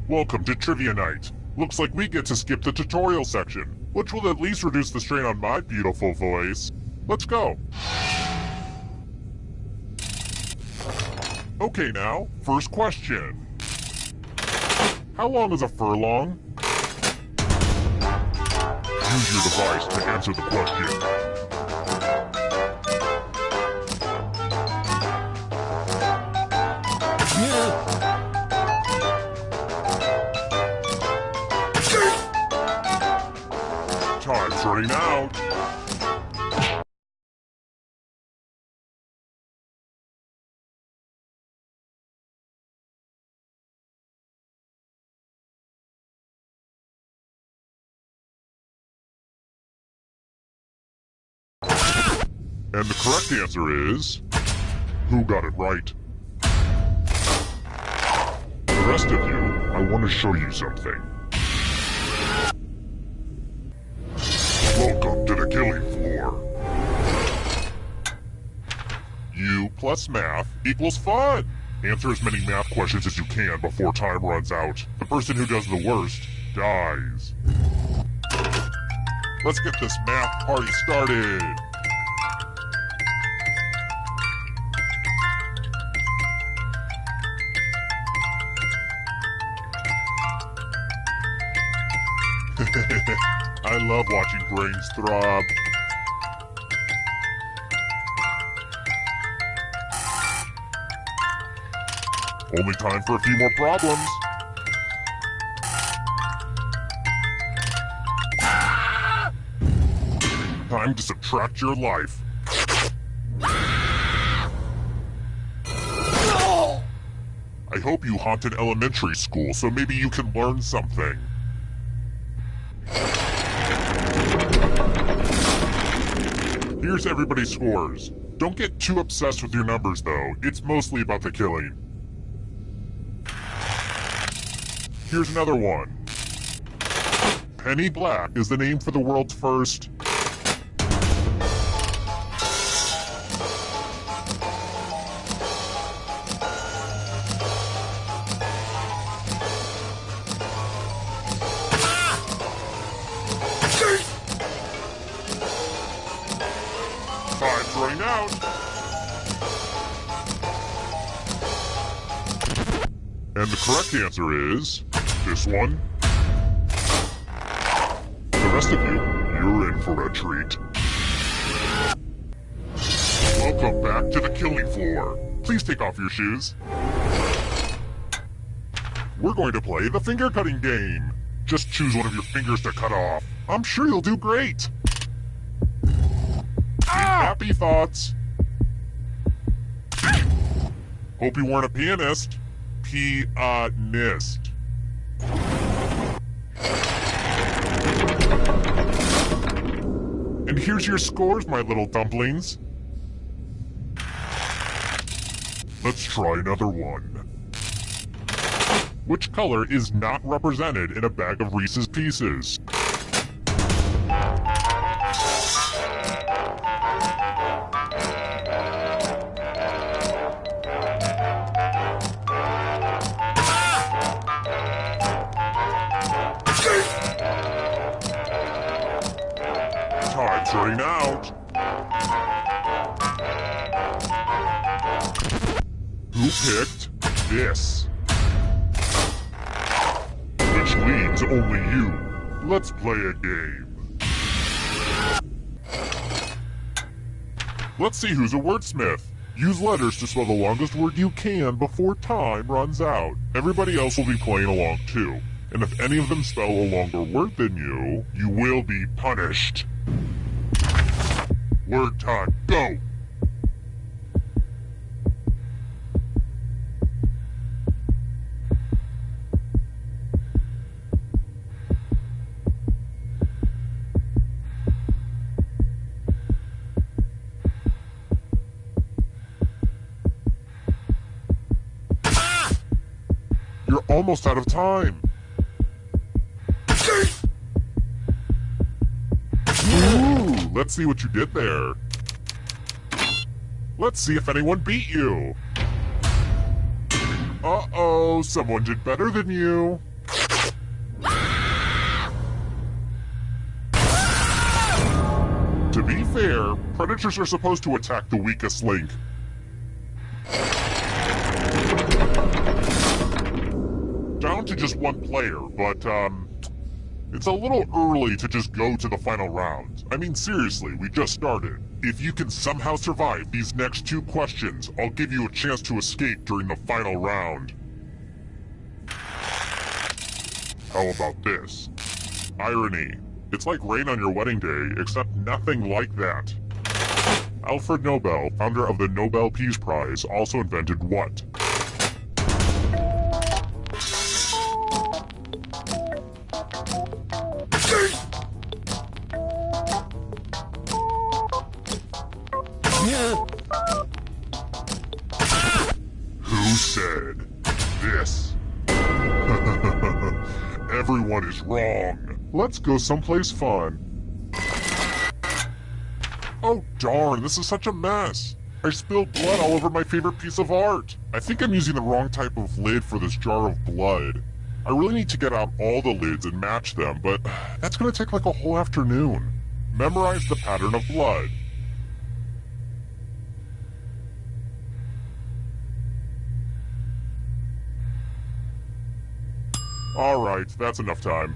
Welcome to Trivia Night. Looks like we get to skip the tutorial section, which will at least reduce the strain on my beautiful voice. Let's go. Okay now, first question. How long is a furlong? Use your device to answer the question. Time's running out. And the correct answer is... Who got it right? The rest of you, I want to show you something. Welcome to the killing floor. U plus math equals fun. Answer as many math questions as you can before time runs out. The person who does the worst dies. Let's get this math party started. I love watching brains throb. Only time for a few more problems. Time to subtract your life. I hope you haunted elementary school, so maybe you can learn something. Here's everybody's scores. Don't get too obsessed with your numbers, though. It's mostly about the killing. Here's another one. Penny Black is the name for the world's first... Time's running out. And the correct answer is... this one. The rest of you, you're in for a treat. Welcome back to the killing floor. Please take off your shoes. We're going to play the finger cutting game. Just choose one of your fingers to cut off. I'm sure you'll do great. Happy thoughts. Hope you weren't a pianist. Pianist. And here's your scores, my little dumplings. Let's try another one. Which color is not represented in a bag of Reese's Pieces? Time's running out. Who picked this? Which leads only you. Let's play a game. Let's see who's a wordsmith. Use letters to spell the longest word you can before time runs out. Everybody else will be playing along too. And if any of them spell a longer word than you, you will be punished. Word time, go! You're almost out of time. Ooh, let's see what you did there. Let's see if anyone beat you. Uh-oh, someone did better than you. To be fair, predators are supposed to attack the weakest link. Down to just one player, but, it's a little early to just go to the final round. I mean, seriously, we just started. If you can somehow survive these next two questions, I'll give you a chance to escape during the final round. How about this? Irony. It's like rain on your wedding day, except nothing like that. Alfred Nobel, founder of the Nobel Peace Prize, also invented what? Who said this? Everyone is wrong. Let's go someplace fun. Oh darn, this is such a mess. I spilled blood all over my favorite piece of art. I think I'm using the wrong type of lid for this jar of blood. I really need to get out all the lids and match them, but that's gonna take like a whole afternoon. Memorize the pattern of blood. Alright, that's enough time.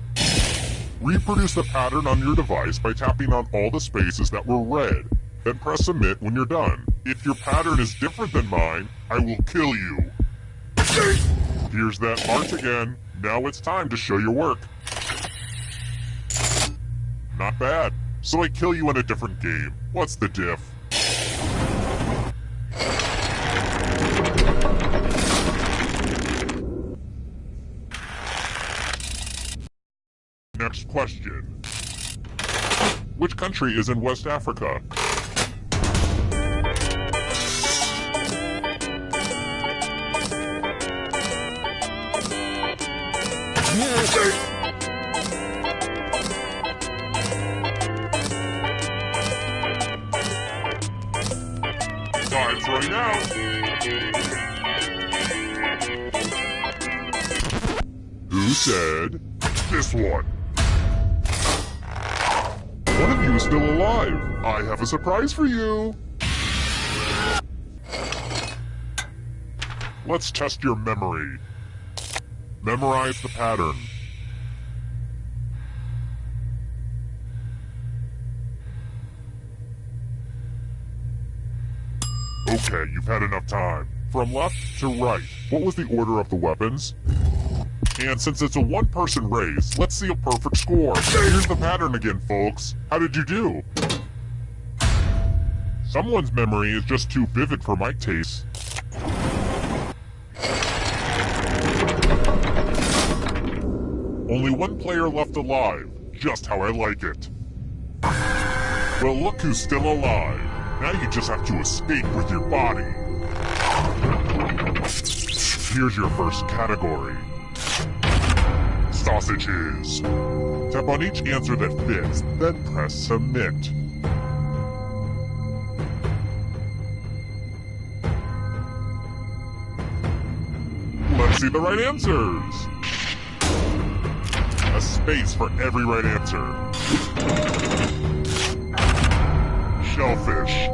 Reproduce the pattern on your device by tapping on all the spaces that were red. Then press submit when you're done. If your pattern is different than mine, I will kill you. Here's that art again. Now it's time to show your work. Not bad. So I kill you in a different game. What's the diff? Next question. Which country is in West Africa? Time's running out. Who said this one? One of you is still alive. I have a surprise for you. Let's test your memory. Memorize the pattern. Okay, you've had enough time. From left to right, what was the order of the weapons? And since it's a one-person race, let's see a perfect score. Here's the pattern again, folks. How did you do? Someone's memory is just too vivid for my taste. Only one player left alive, just how I like it. Well, look who's still alive. Now you just have to escape with your body. Here's your first category. Sausages. Tap on each answer that fits, then press submit. Let's see the right answers. A space for every right answer. Shellfish.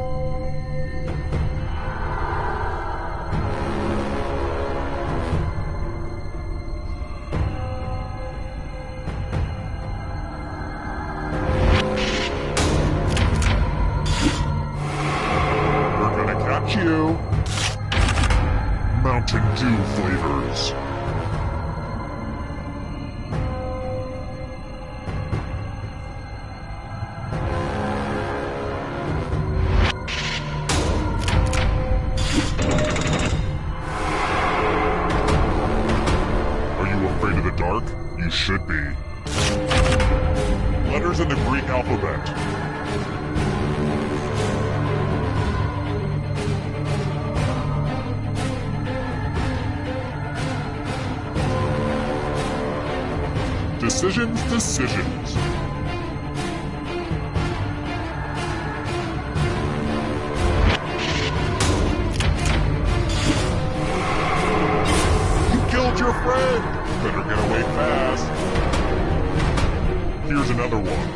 We're gonna catch you. Mountain Dew flavors. Dark? You should be. Letters in the Greek alphabet. Decisions, decisions. You killed your friend! Better get away fast. Here's another one.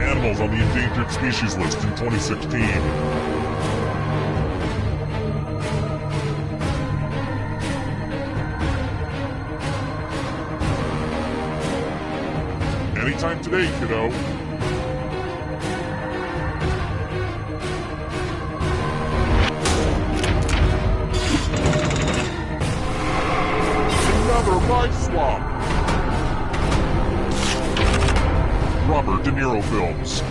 Animals on the endangered species list in 2016. Anytime today, kiddo. Life swap. Robert De Niro films.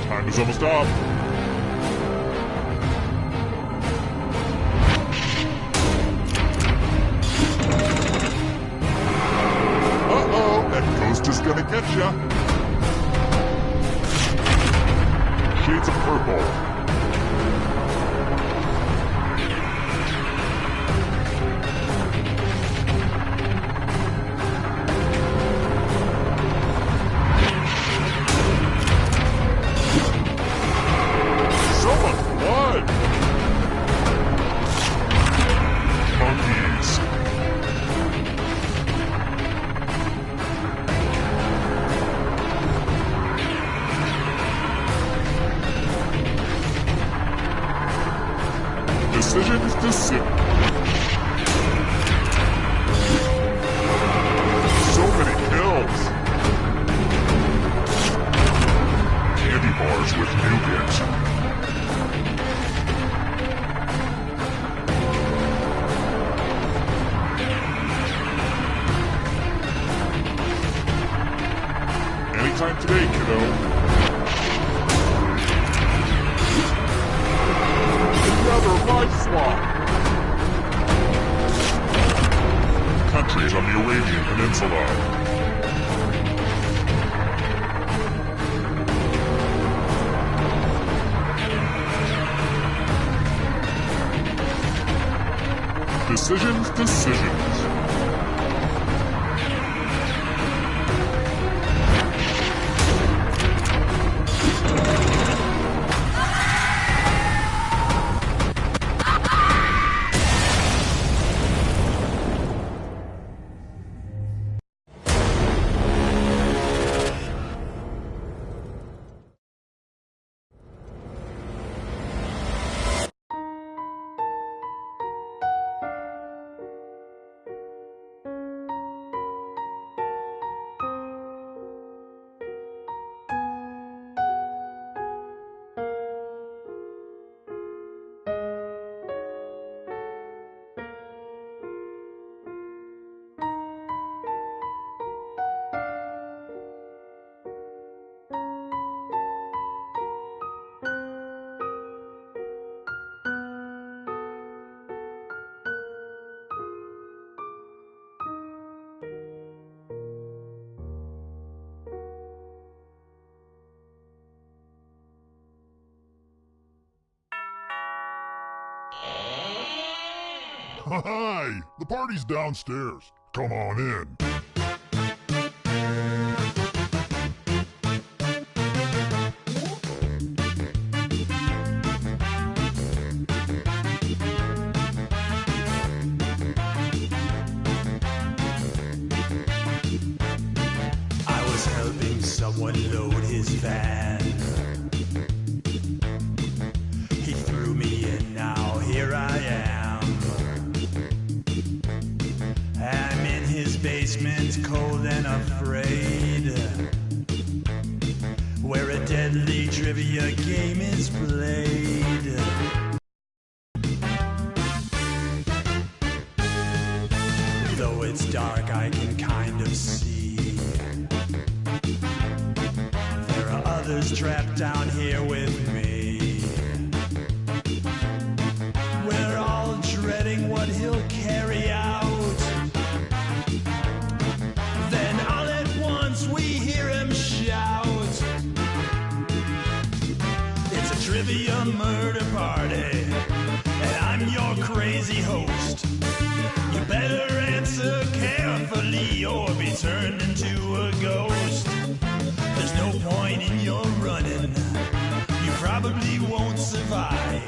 Time is almost up. Getcha! Shades of purple. So much blood! Monkeys. Decisions to sit. So many kills. Candy bars with nougat. Anytime today, kiddo. Another life swap! Countries on the Arabian Peninsula. Decisions. Hi! The party's downstairs. Come on in. I was helping someone load his van. He threw me in, now here I am. I'm in his basement, cold and afraid, where a deadly trivia game is played. Though it's dark, I can kind of see there are others trapped down here with me. We're all dreading what he'll carry out. Then all at once we hear him shout. It's a trivia murder party, and I'm your crazy host. You better answer carefully or be turned into a ghost. There's no point in your running, you probably won't survive.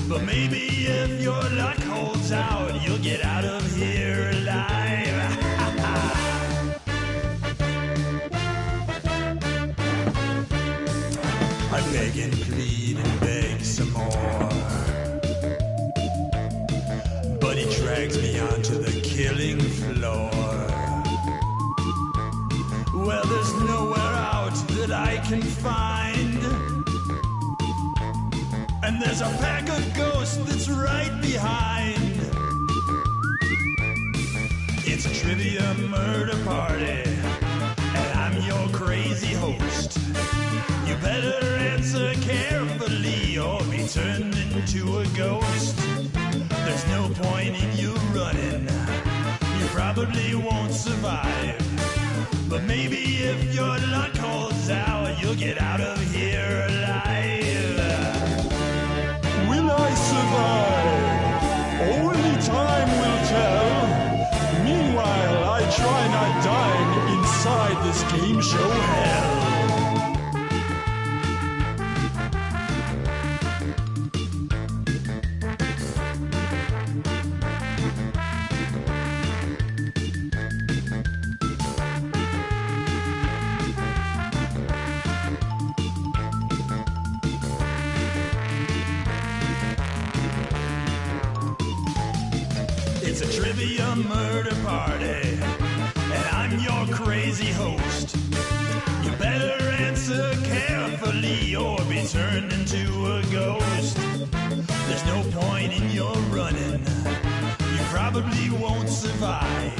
But maybe if your luck holds out, you'll get out of here alive. I beg and plead and beg some more, but he drags me onto the killing floor. Well, there's nowhere out that I can find, and there's a pack of ghosts that's right behind. It's a trivia murder party, and I'm your crazy host. You better answer carefully or be turned into a ghost. There's no point in you running, you probably won't survive. But maybe if your luck holds out, you'll get out of here alive. Will I survive? Only time will tell. Meanwhile, I try not dying inside this game show hell. It's a trivia murder party, and I'm your crazy host. You better answer carefully or be turned into a ghost. There's no point in your running, you probably won't survive.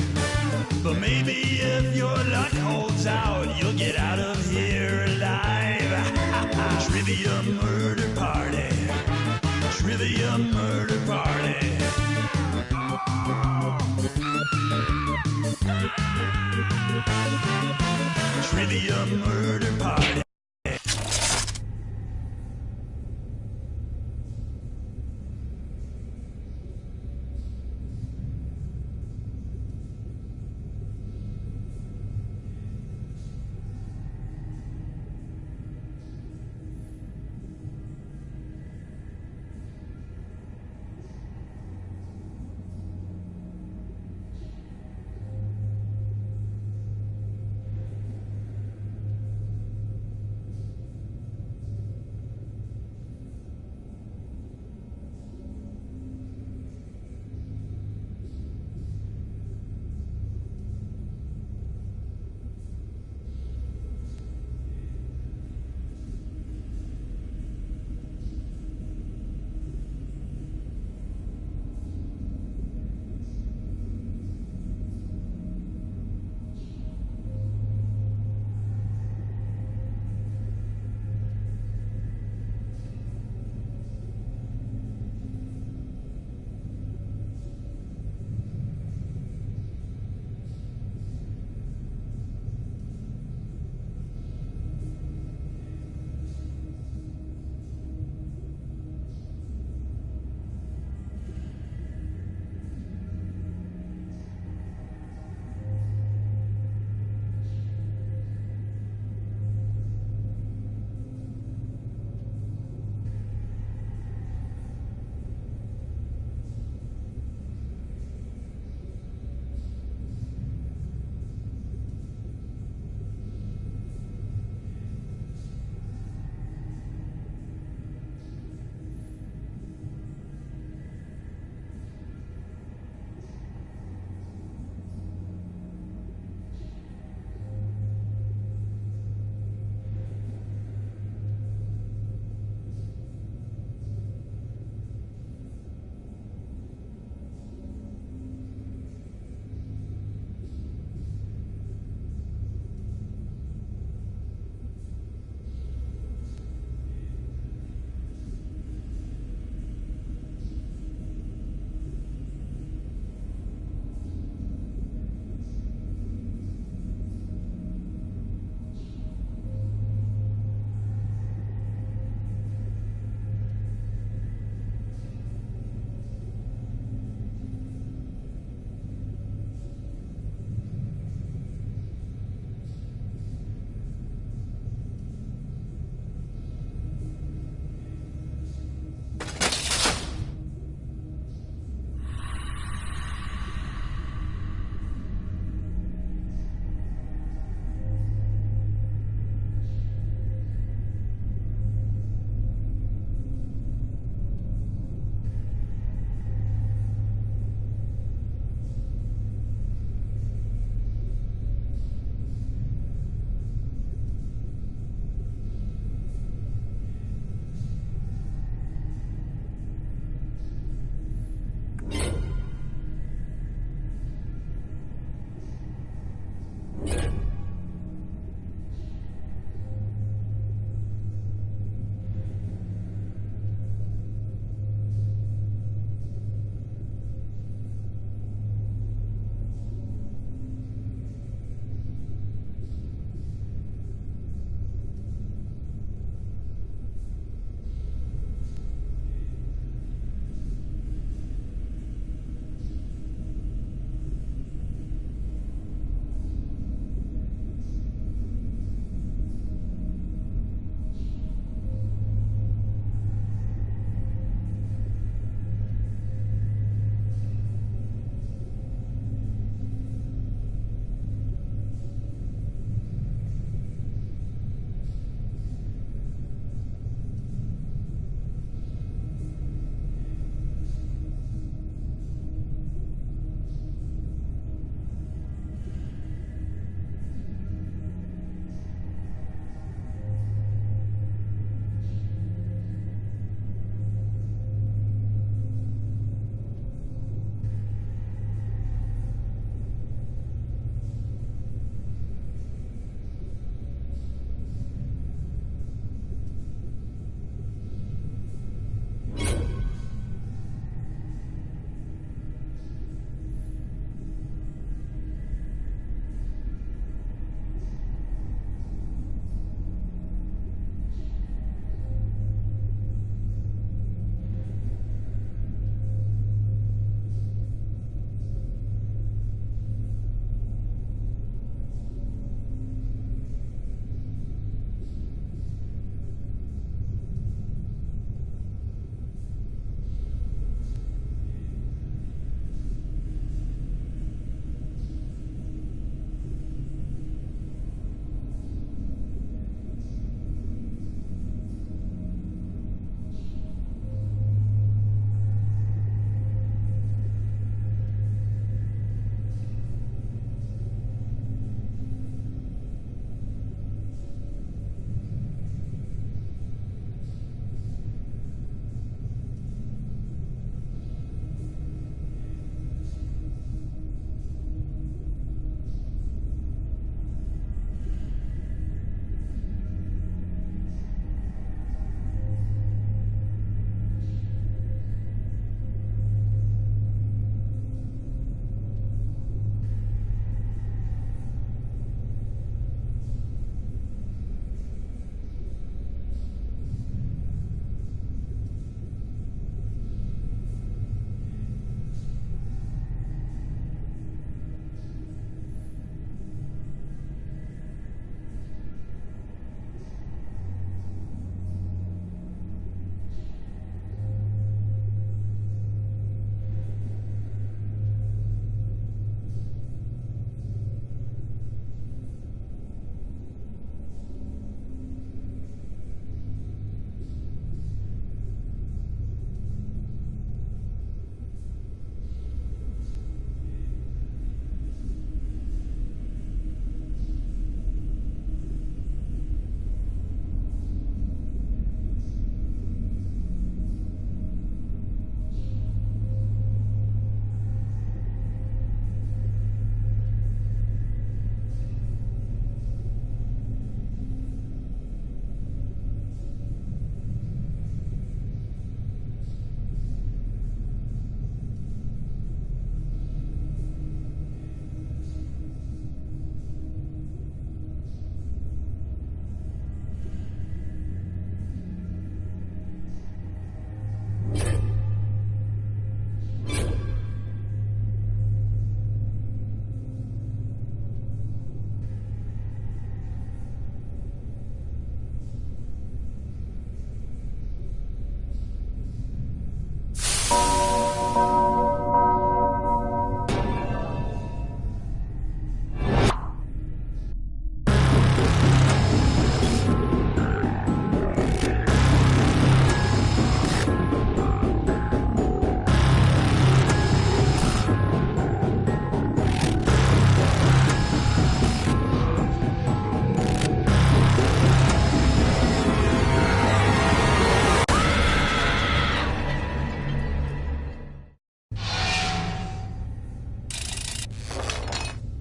But maybe if your luck holds out, you'll get out of here alive. Trivia murder party, trivia murder party. Trivia murder party.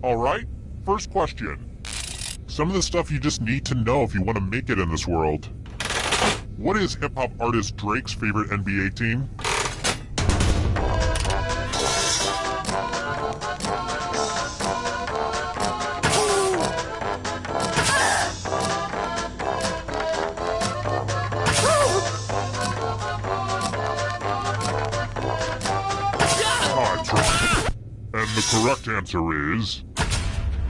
Alright, first question. Some of the stuff you just need to know if you want to make it in this world. What is hip-hop artist Drake's favorite NBA team? And the correct answer is...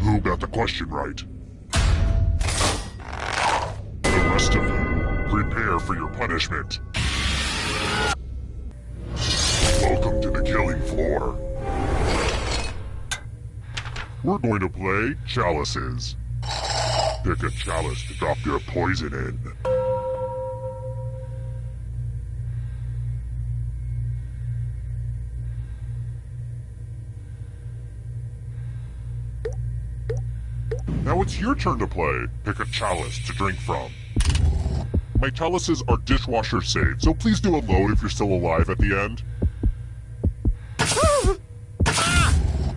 Who got the question right? The rest of you, prepare for your punishment. Welcome to the killing floor. We're going to play chalices. Pick a chalice to drop your poison in. Now it's your turn to play. Pick a chalice to drink from. My chalices are dishwasher safe, so please do a load if you're still alive at the end.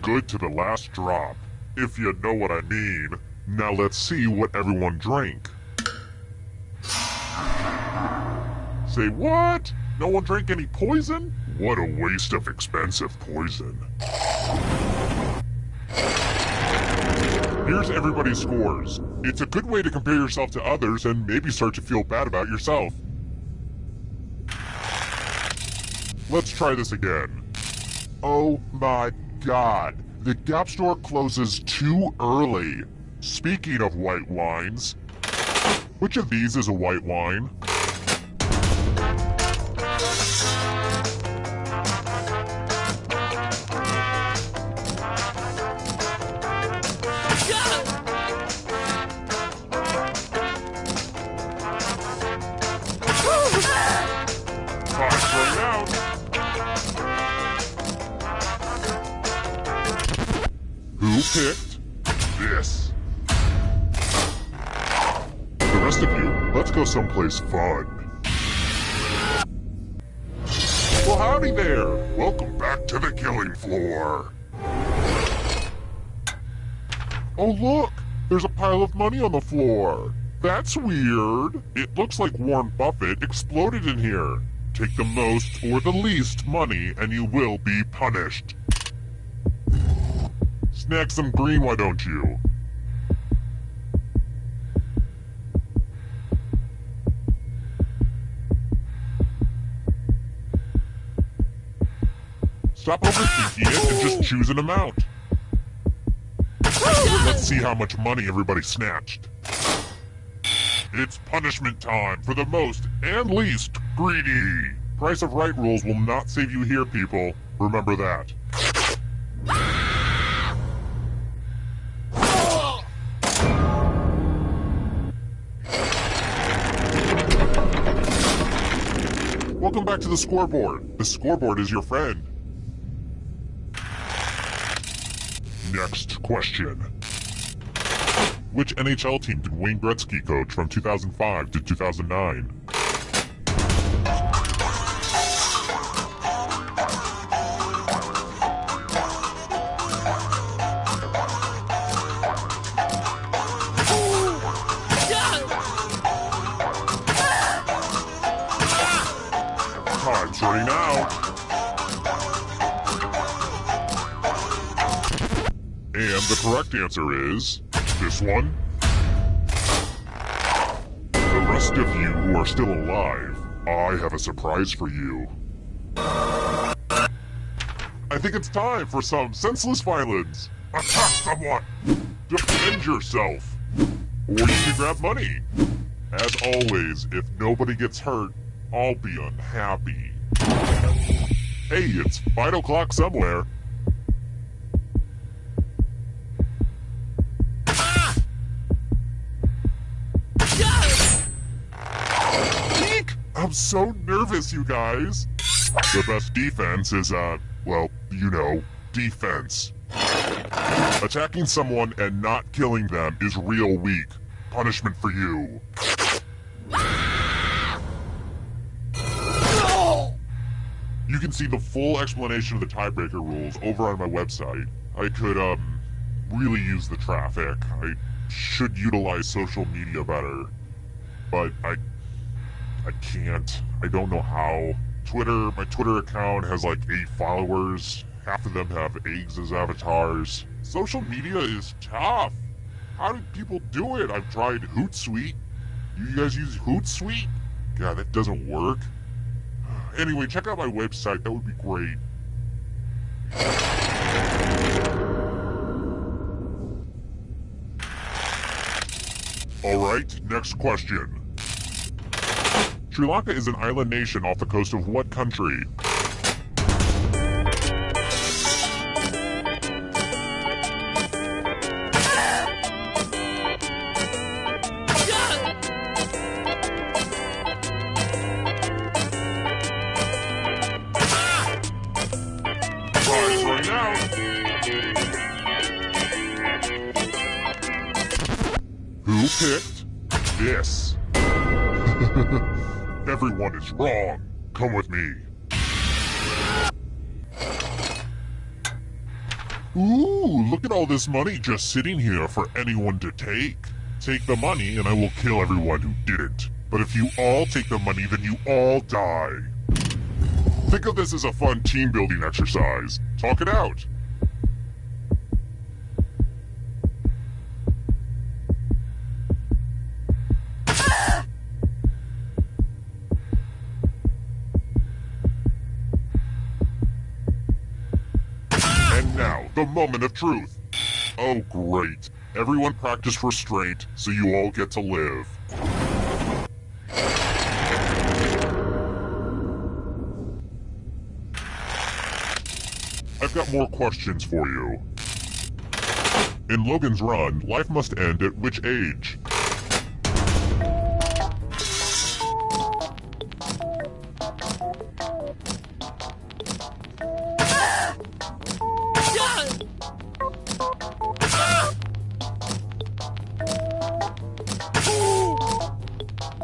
Good to the last drop, if you know what I mean. Now let's see what everyone drank. Say what? No one drank any poison? What a waste of expensive poison. Here's everybody's scores. It's a good way to compare yourself to others and maybe start to feel bad about yourself. Let's try this again. Oh my god, the Gap store closes too early. Speaking of white wines, which of these is a white wine? Who picked this? The rest of you, let's go someplace fun. Well, howdy there. Welcome back to the killing floor. Oh, look. There's a pile of money on the floor. That's weird. It looks like Warren Buffett exploded in here. Take the most or the least money and you will be punished. Snag some green, why don't you? Stop overthinking it and just choose an amount. Let's see how much money everybody snatched. It's punishment time for the most and least greedy. Price of Right rules will not save you here, people. Remember that. Welcome back to the scoreboard. The scoreboard is your friend. Next question. Which NHL team did Wayne Gretzky coach from 2005 to 2009? Time's running out. And the correct answer is this one. The rest of you who are still alive, I have a surprise for you. I think it's time for some senseless violence. Attack someone! Defend yourself! Or you can grab money. As always, if nobody gets hurt, I'll be unhappy. Hey, it's 5 o'clock somewhere. I'm so nervous, you guys. The best defense is, well, you know, defense. Attacking someone and not killing them is real weak. Punishment for you. You can see the full explanation of the tiebreaker rules over on my website. I could, really use the traffic. I should utilize social media better. But I can't. I don't know how. My Twitter account has like 8 followers. Half of them have eggs as avatars. Social media is tough. How do people do it? I've tried Hootsuite. You guys use Hootsuite? God, that doesn't work. Anyway, check out my website. That would be great. Alright, next question. Sri Lanka is an island nation off the coast of what country? Time's running out. Who picked this? Everyone is wrong. Come with me. Ooh, look at all this money just sitting here for anyone to take. Take the money and I will kill everyone who didn't. But if you all take the money, then you all die. Think of this as a fun team building exercise. Talk it out. And now, the moment of truth. Oh, great. Everyone practice restraint, so you all get to live. I've got more questions for you. In Logan's Run, life must end at which age?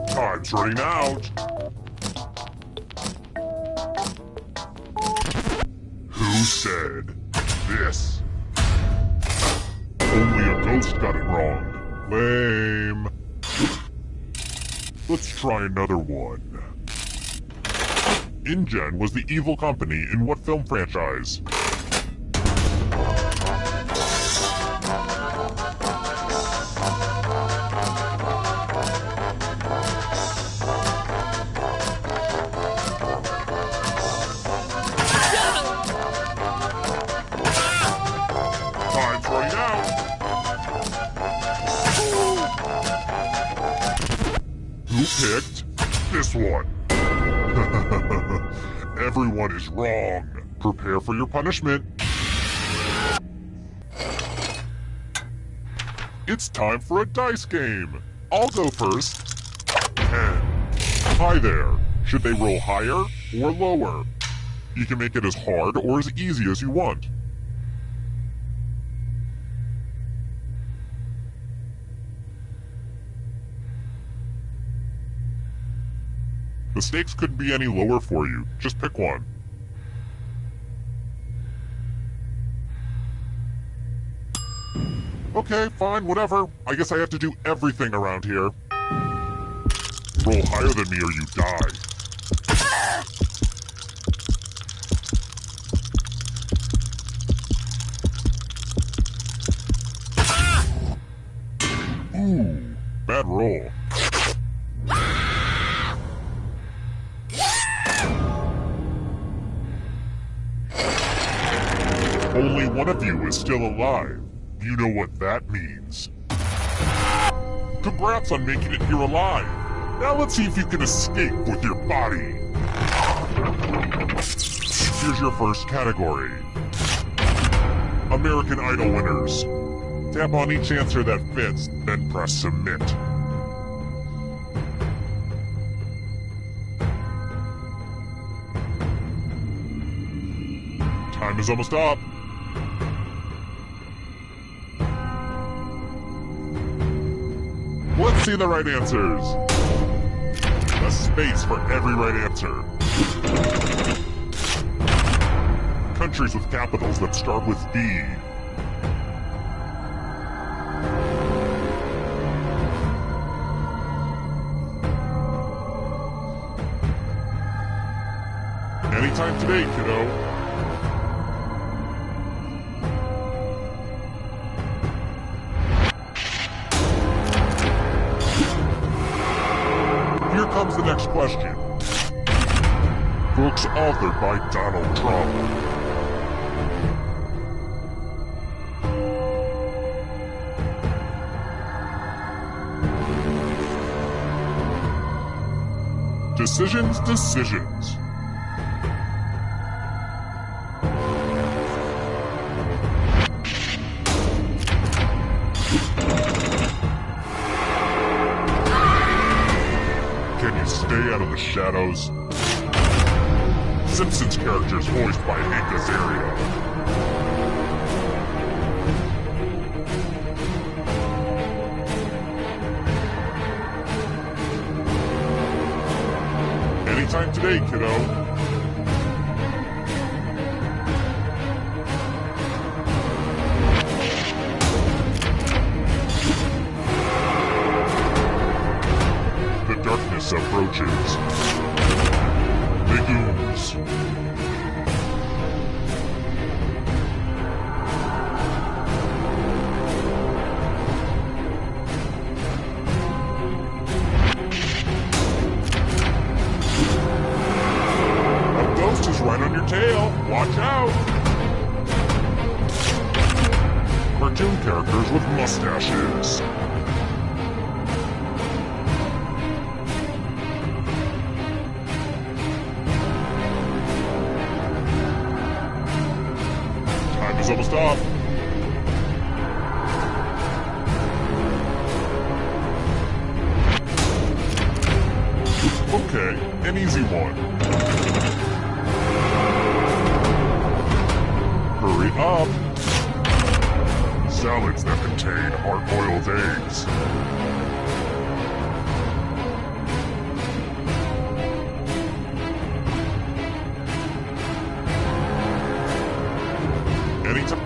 Time's running out. Who said this? Only a ghost got it wrong. Lame. Let's try another one. InGen was the evil company in what film franchise? Time's running out. Who picked this one? Everyone is wrong. Prepare for your punishment. It's time for a dice game. I'll go first. 10. Hi there. Should they roll higher or lower? You can make it as hard or as easy as you want. The stakes couldn't be any lower for you. Just pick one. Okay, fine, whatever. I guess I have to do everything around here. Roll higher than me or you die. Ooh, bad roll. Only one of you is still alive. You know what that means. Congrats on making it here alive. Now let's see if you can escape with your body. Here's your first category. American Idol winners. Tap on each answer that fits, then press submit. Time is almost up. Let's see the right answers. A space for every right answer. Countries with capitals that start with D. Anytime today, kiddo. Here comes the next question. Books authored by Donald Trump. Decisions, decisions. Can you stay out of the shadows? Simpsons characters voiced by Hank Azaria. Anytime today, kiddo. The darkness approaches. Legumes. A ghost is right on your tail. Watch out! Cartoon characters with mustaches. Time is almost up. Okay, an easy one. Hurry up. Salads that contain hard-boiled eggs. Anytime.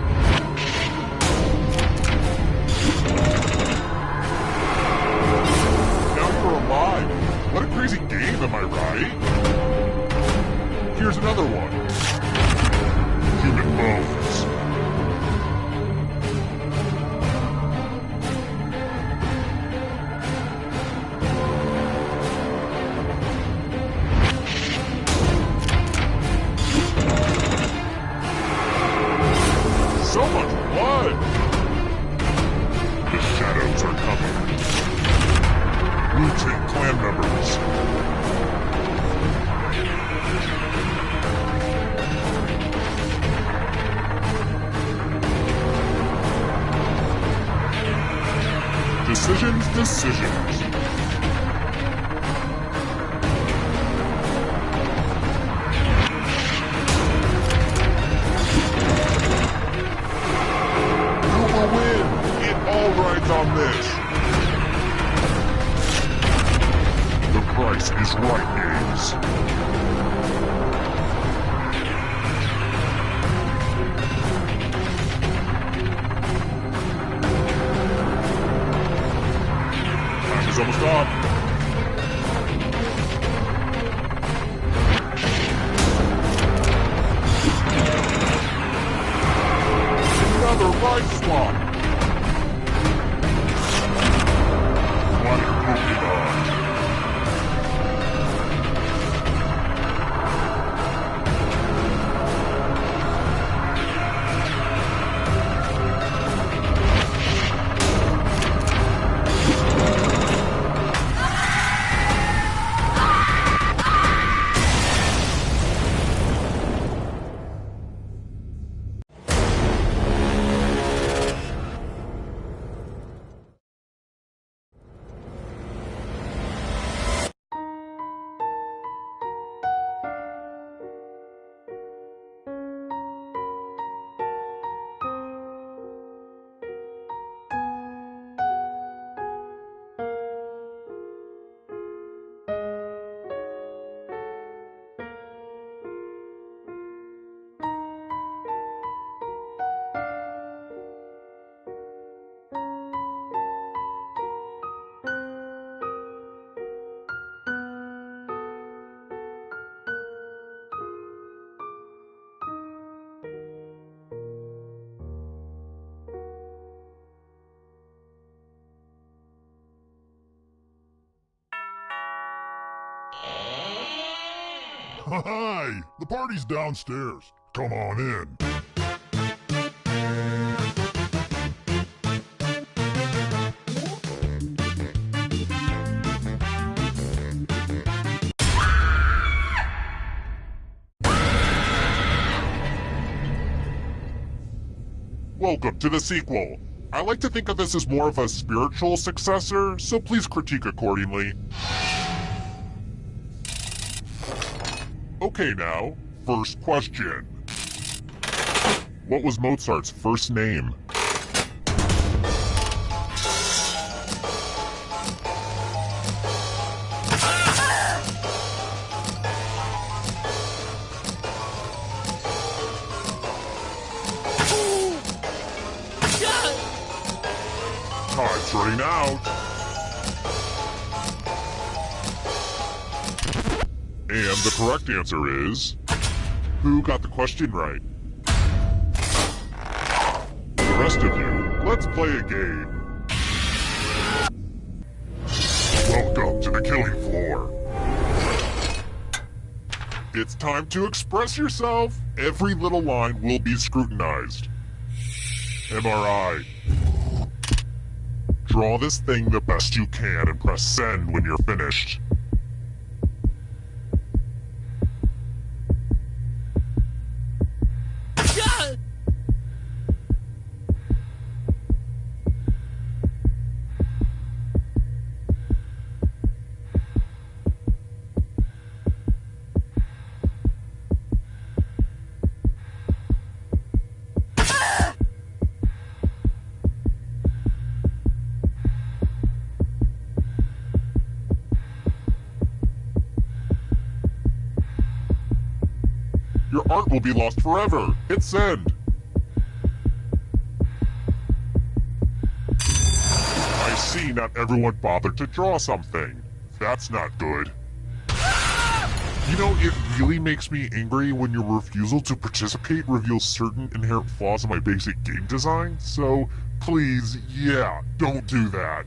Now you're alive. What a crazy game, am I right? Here's another one. Human bones. So much blood! The shadows are coming. Mutant clan members. Decisions, decisions. Who will win? It all rides on this. The price is right, games. Time is almost up. Another ride swap. What a Pokemon. Hi! The party's downstairs. Come on in. Welcome to the sequel. I like to think of this as more of a spiritual successor, so please critique accordingly. Okay now, first question. What was Mozart's first name? Time's running out. And the correct answer is... Who got the question right? The rest of you, let's play a game. Welcome to the killing floor. It's time to express yourself. Every little line will be scrutinized. MRI. Draw this thing the best you can and press send when you're finished. Your art will be lost forever. Hit send. I see not everyone bothered to draw something. That's not good. You know, it really makes me angry when your refusal to participate reveals certain inherent flaws in my basic game design, so please, yeah, don't do that.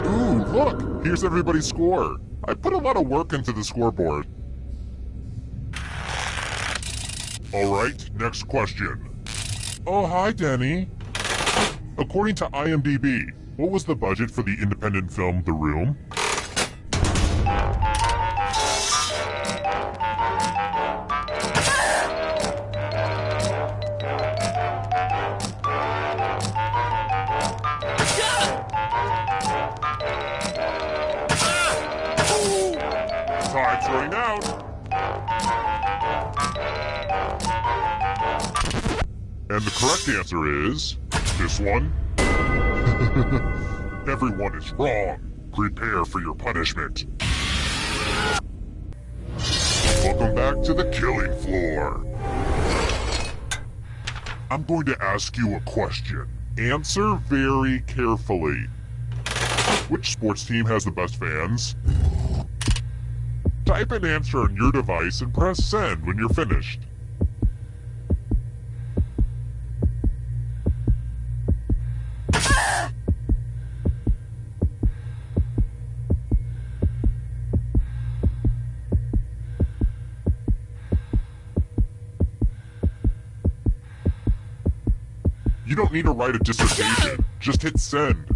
Ooh, look, here's everybody's score. I put a lot of work into the scoreboard. Alright, next question. Oh, hi, Denny. According to IMDb, what was the budget for the independent film The Room? Time's running out. And the correct answer is this one. Everyone is wrong. Prepare for your punishment. Welcome back to the killing floor. I'm going to ask you a question. Answer very carefully. Which sports team has the best fans? Type an answer on your device and press send when you're finished. You don't need to write a dissertation, just hit send.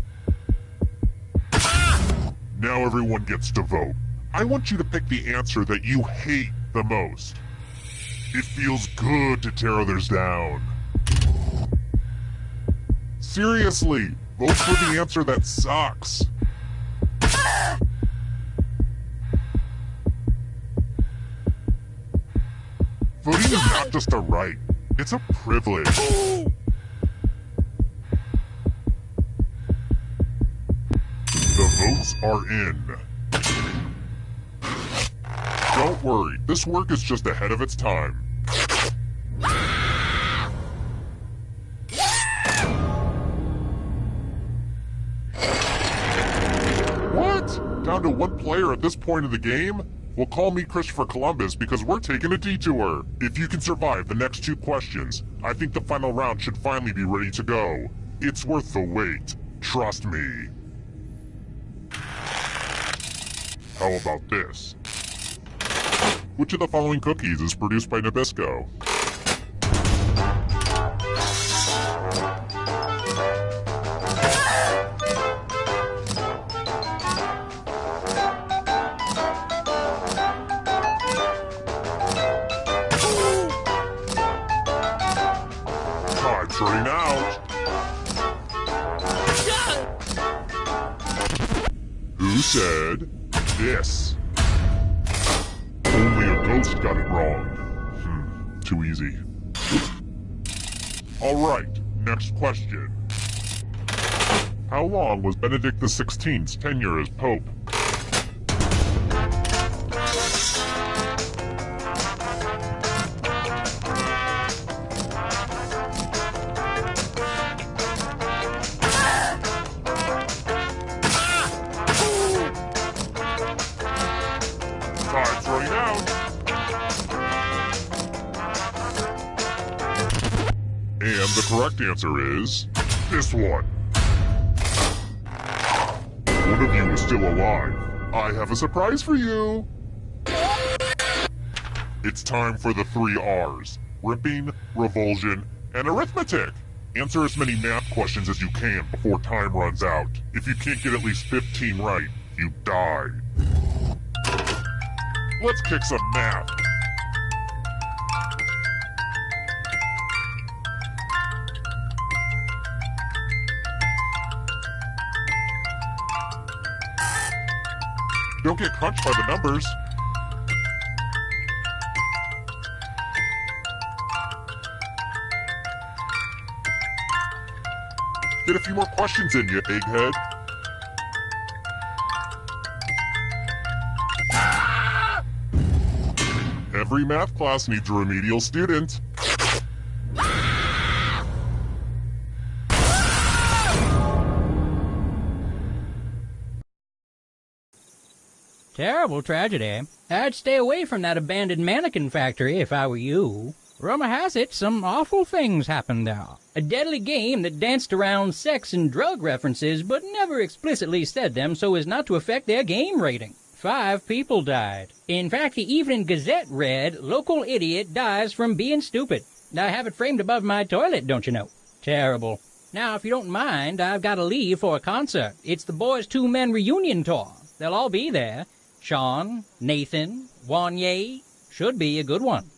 Now everyone gets to vote. I want you to pick the answer that you hate the most. It feels good to tear others down. Seriously, vote for the answer that sucks. Voting is not just a right, it's a privilege. The votes are in. Don't worry, this work is just ahead of its time. What? Down to one player at this point of the game? Well, call me Christopher Columbus because we're taking a detour. If you can survive the next two questions, I think the final round should finally be ready to go. It's worth the wait. Trust me. How about this? Which of the following cookies is produced by Nabisco? Time's running out. Who said this? Only a ghost got it wrong. Too easy. Alright, next question. How long was Benedict XVI's tenure as Pope? Time's running out. And the correct answer is this one. One of you is still alive. I have a surprise for you. It's time for the 3 R's. Ripping, revulsion, and arithmetic. Answer as many math questions as you can before time runs out. If you can't get at least 15 right, you die. Let's kick some math. Don't get crunched by the numbers. Get a few more questions in, you egghead. Every math class needs a remedial student. Terrible tragedy. I'd stay away from that abandoned mannequin factory if I were you. Rumor has it some awful things happened there. A deadly game that danced around sex and drug references but never explicitly said them so as not to affect their game rating. 5 people died. In fact, the Evening Gazette read, "Local idiot dies from being stupid." I have it framed above my toilet, don't you know? Terrible. Now, if you don't mind, I've got to leave for a concert. It's the Boys 2 Men reunion tour. They'll all be there. Sean, Nathan, Wanye. Should be a good one.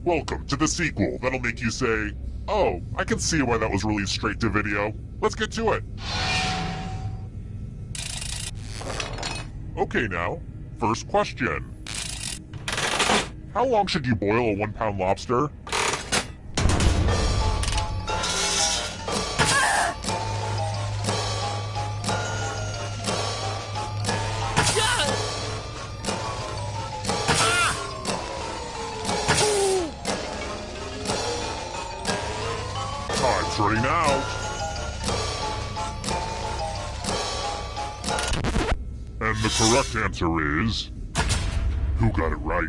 Welcome to the sequel that'll make you say, oh, I can see why that was released straight to video. Let's get to it. Okay now, first question. How long should you boil a 1-pound lobster? Time's running out. And the correct answer is... who got it right?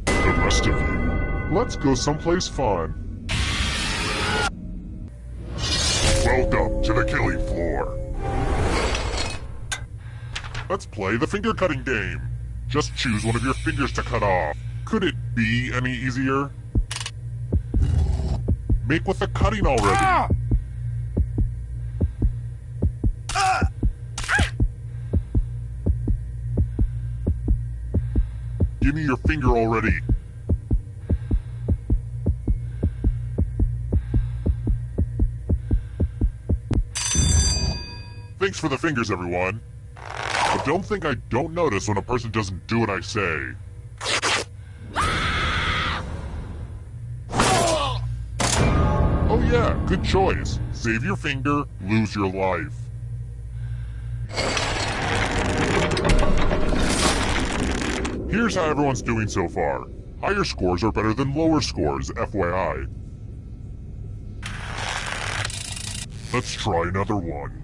The rest of you, let's go someplace fun. Welcome to the killing floor. Let's play the finger cutting game. Just choose one of your fingers to cut off. Could it be any easier? Make with the cutting already. Give me your finger already. Thanks for the fingers, everyone. But don't think I don't notice when a person doesn't do what I say. Oh yeah, good choice. Save your finger, lose your life. Here's how everyone's doing so far. Higher scores are better than lower scores, FYI. Let's try another one.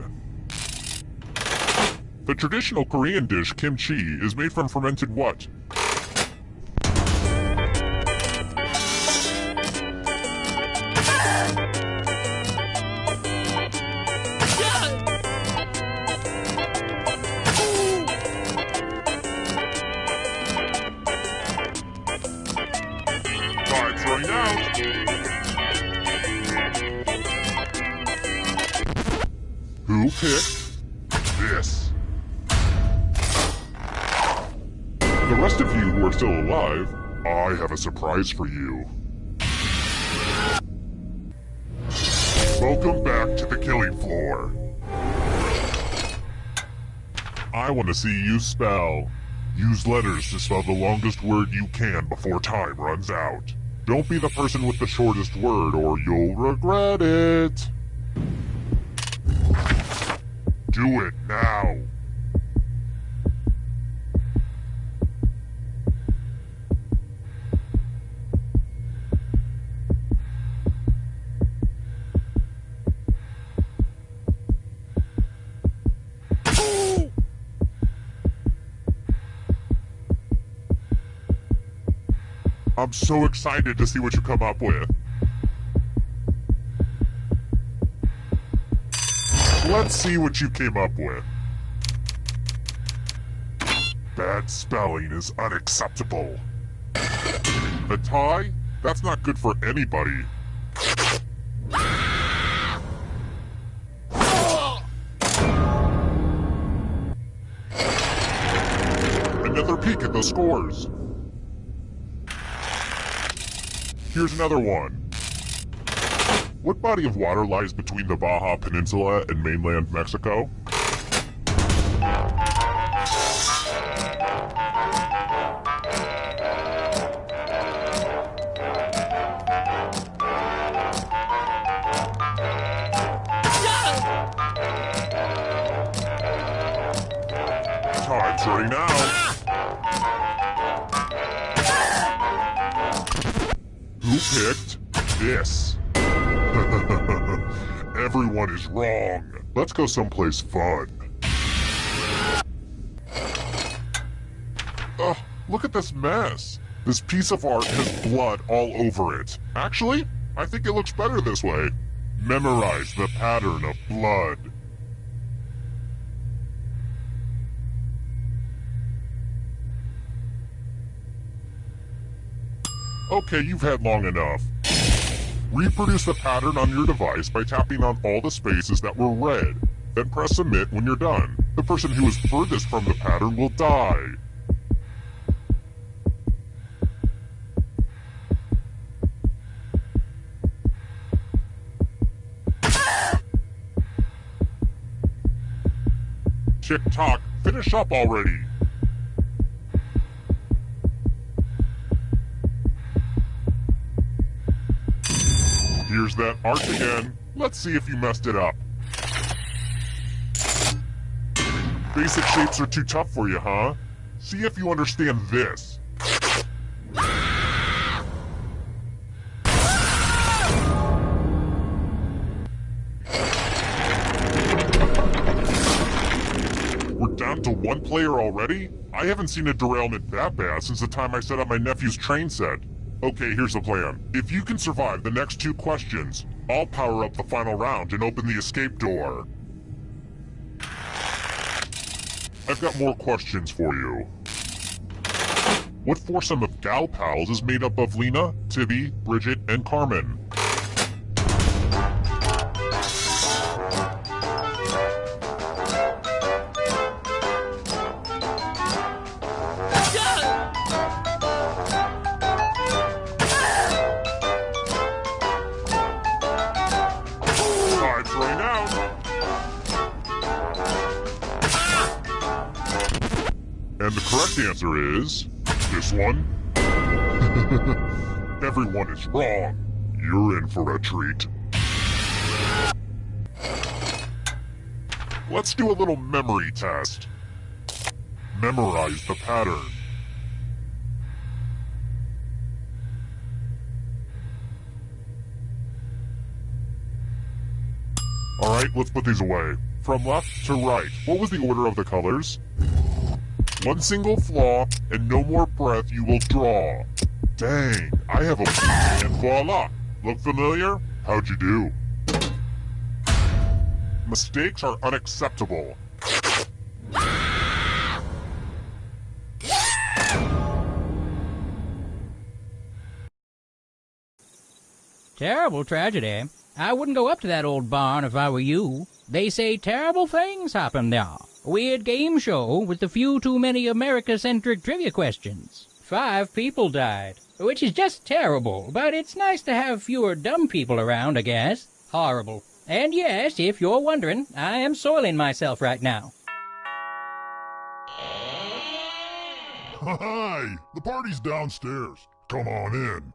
The traditional Korean dish kimchi is made from fermented what? picked this. The rest of you who are still alive, I have a surprise for you. Welcome back to the killing floor. I want to see you spell. Use letters to spell the longest word you can before time runs out. Don't be the person with the shortest word or you'll regret it. Do it now. I'm so excited to see what you come up with. Let's see what you came up with. Bad spelling is unacceptable. A tie? That's not good for anybody. Another peek at the scores. Here's another one. What body of water lies between the Baja Peninsula and mainland Mexico? Time's running out. Who picked this? Everyone is wrong. Let's go someplace fun. Ugh, look at this mess. This piece of art has blood all over it. Actually, I think it looks better this way. Memorize the pattern of blood. Okay, you've had long enough. Reproduce the pattern on your device by tapping on all the spaces that were red. Then press submit when you're done. The person who is furthest from the pattern will die. Tick-tock, finish up already. Here's that art again. Let's see if you messed it up. Basic shapes are too tough for you, huh? See if you understand this. We're down to one player already? I haven't seen a derailment that bad since the time I set up my nephew's train set. Okay, here's the plan. If you can survive the next 2 questions, I'll power up the final round and open the escape door. I've got more questions for you. What foursome of gal pals is made up of Lena, Tibby, Bridget, and Carmen? And the correct answer is this one. Everyone is wrong. You're in for a treat. Let's do a little memory test. Memorize the pattern. Alright, let's put these away. From left to right, what was the order of the colors? One single flaw, and no more breath you will draw. Dang, I have a and voila! Look familiar? How'd you do? Mistakes are unacceptable. Terrible tragedy. I wouldn't go up to that old barn if I were you. They say terrible things happen there. Weird game show with a few too many America-centric trivia questions. 5 people died, which is just terrible, but it's nice to have fewer dumb people around, I guess. Horrible. And yes, if you're wondering, I am soiling myself right now. Hi! The party's downstairs. Come on in.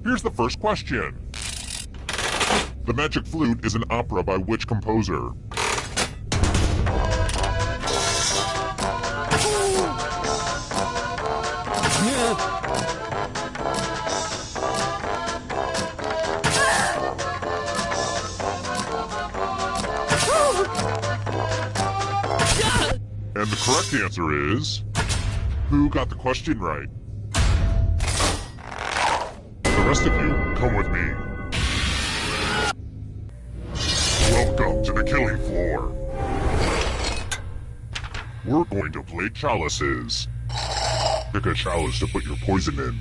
Here's the first question. The Magic Flute is an opera by which composer? And the correct answer is... Who got the question right? The rest of you, come with me. Welcome to the killing floor. We're going to play chalices. Pick a chalice to put your poison in.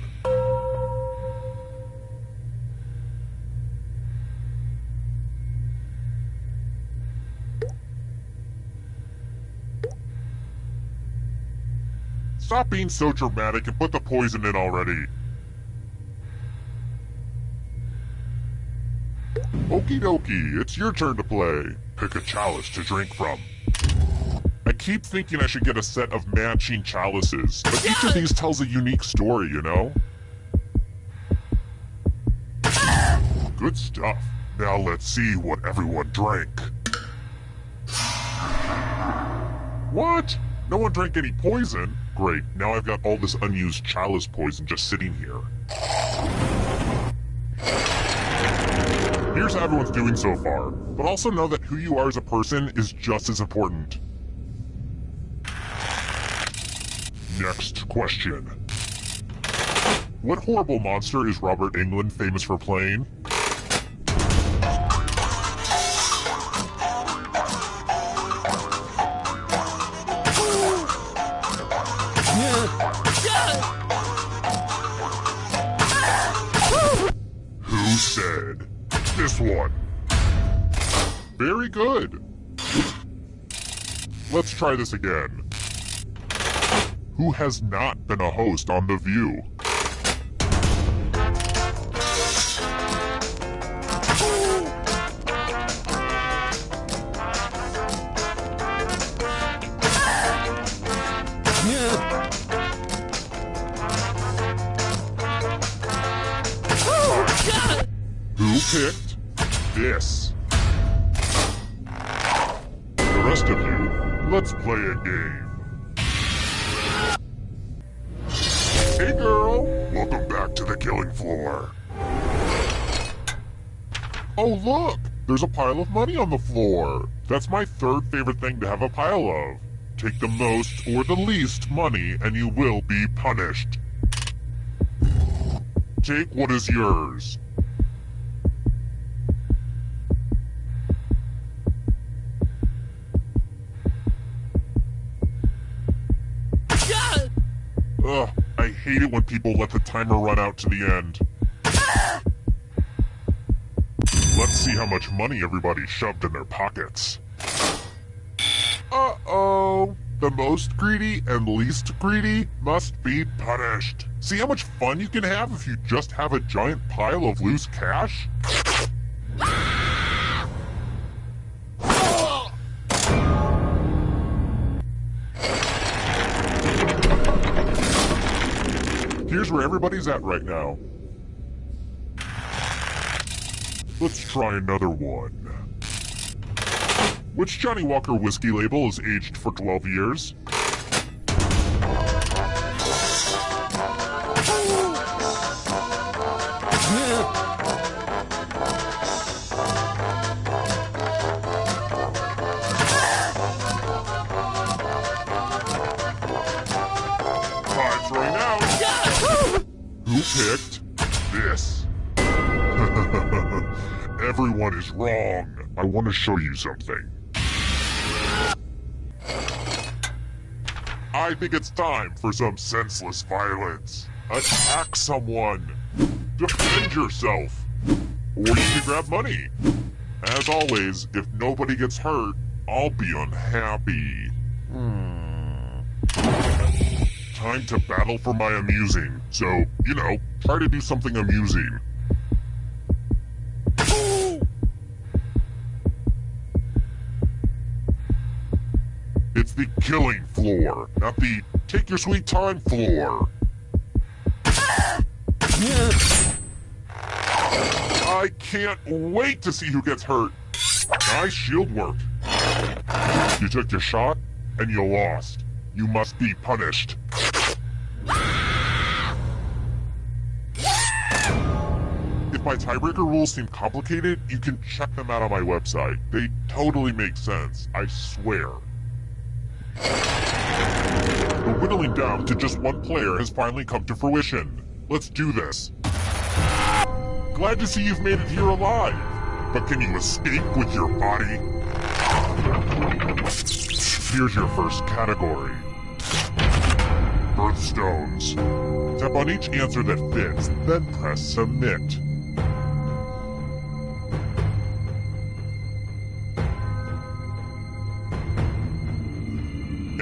Stop being so dramatic and put the poison in already. Okie dokie, it's your turn to play. Pick a chalice to drink from. I keep thinking I should get a set of matching chalices, but each of these tells a unique story, you know? Good stuff. Now let's see what everyone drank. What? No one drank any poison? Great, now I've got all this unused chalice poison just sitting here. Here's how everyone's doing so far, but also know that who you are as a person is just as important. Next question. What horrible monster is Robert Englund famous for playing? Who said? This one. Very good. Let's try this again. Who has not been a host on The View? Who picked this? The rest of you, let's play a game. Hey girl, welcome back to the killing floor. Oh look, there's a pile of money on the floor. That's my third favorite thing to have a pile of. Take the most or the least money and you will be punished. Take what is yours. Ugh, I hate it when people let the timer run out to the end. Let's see how much money everybody shoved in their pockets. Uh-oh. The most greedy and least greedy must be punished. See how much fun you can have if you just have a giant pile of loose cash? Here's where everybody's at right now. Let's try another one. Which Johnny Walker whiskey label is aged for 12 years? Time's running out. Who picked this? Everyone is wrong. I want to show you something. I think it's time for some senseless violence. Attack someone. Defend yourself. Or you can grab money. As always, if nobody gets hurt, I'll be unhappy. Time to battle for my amusing. So, you know, try to do something amusing. It's the killing floor, not the take your sweet time floor. I can't wait to see who gets hurt. Nice shield work. You took your shot, and you lost. You must be punished. If my tiebreaker rules seem complicated, you can check them out on my website. They totally make sense, I swear. The whittling down to just one player has finally come to fruition. Let's do this. Glad to see you've made it here alive. But can you escape with your body? Here's your first category. Birthstones. Tap on each answer that fits, then press submit.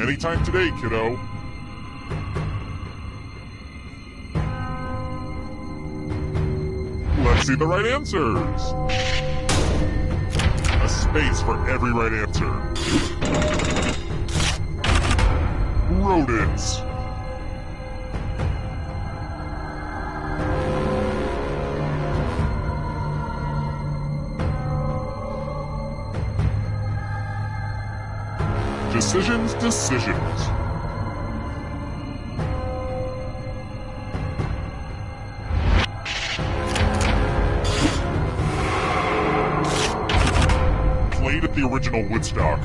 Anytime today, kiddo. Let's see the right answers. A space for every right answer. Rodents. Decisions. Played at the original Woodstock.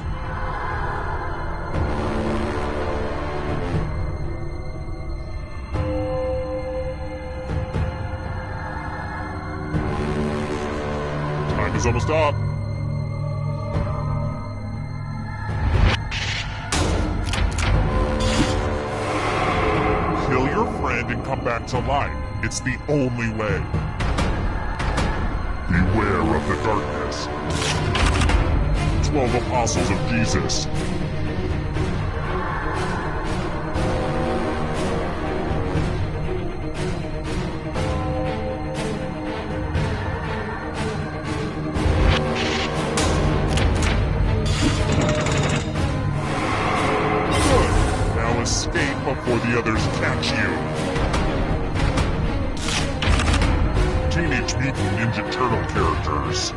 Time is almost up. Kill your friend and come back to life. It's the only way. Beware of the darkness. 12 Apostles of Jesus. Good. Now escape before the others catch you. Teenage Mutant Ninja Turtle characters.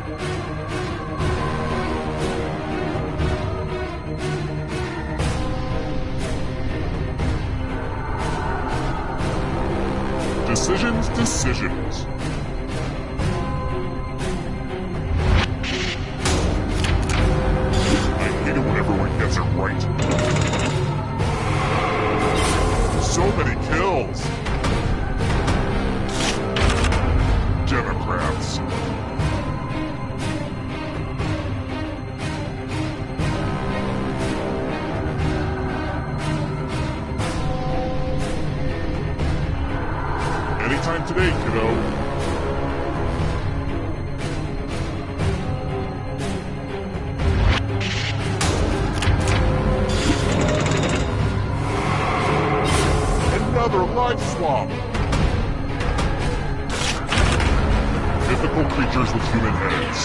Decisions. I hate it when everyone gets it right. So many kills. Democrats. Anytime today, kiddo. Another life swap. Mythical creatures with human heads.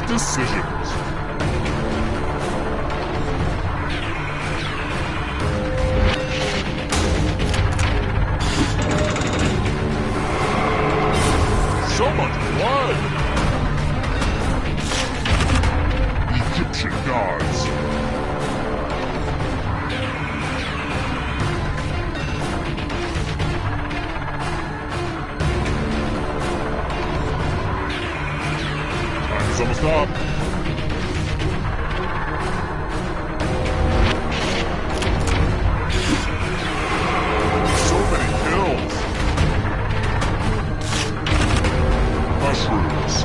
Decisions. So much blood! Egyptian gods. Time's almost up. So many kills. Mushrooms.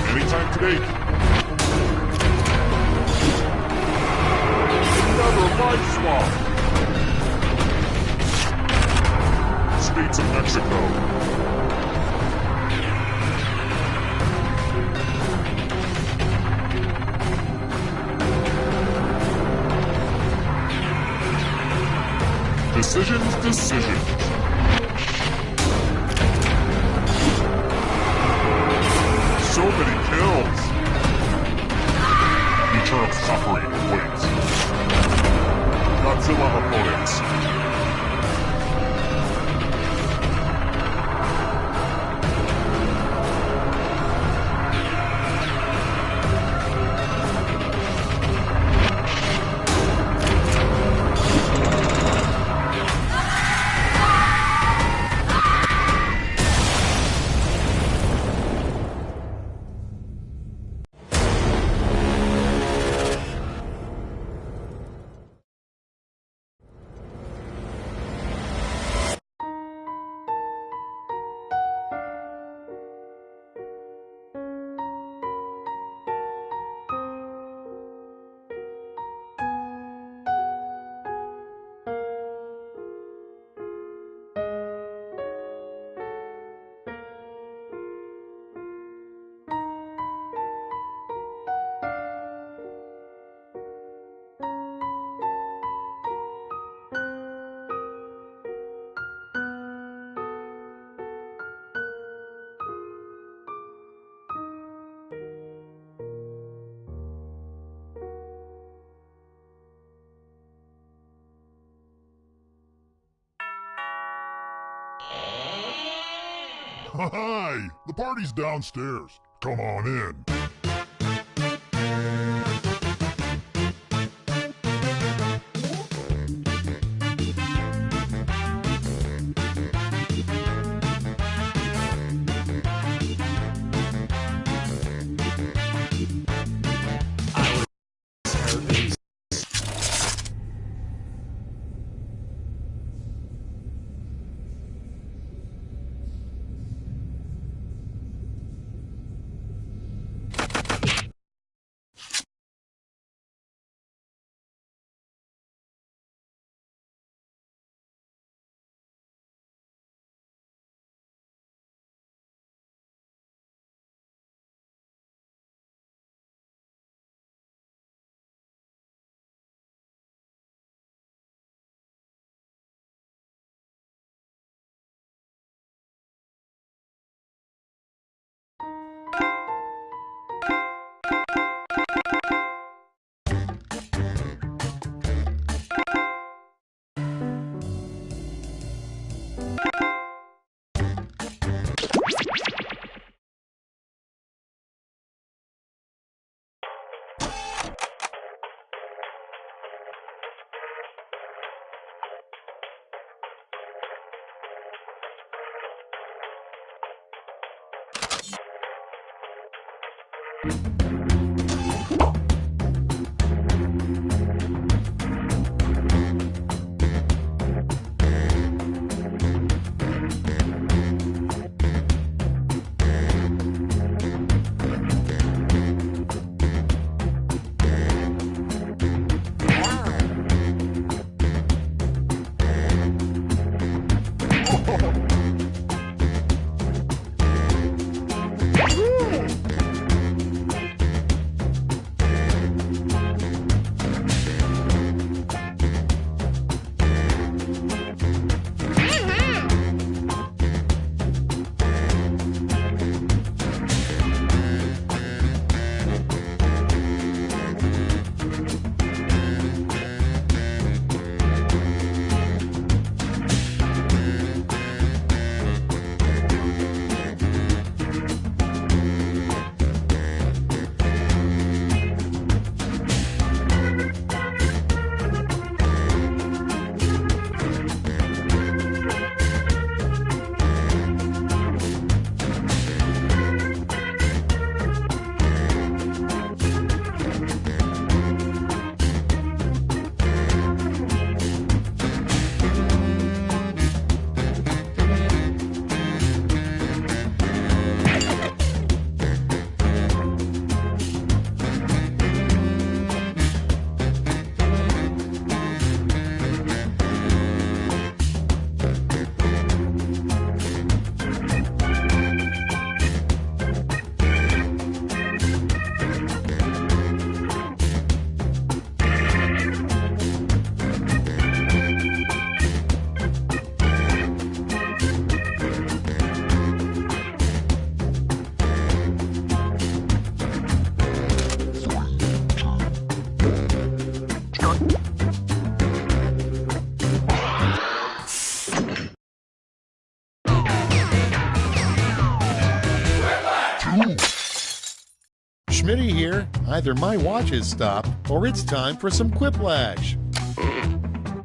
Anytime today. Another life swap. States of Mexico. Decisions. So many kills. Eternal suffering awaits. Godzilla opponents. Hi! The party's downstairs. Come on in. Schmitty here. Either my watch has stopped or it's time for some quiplash.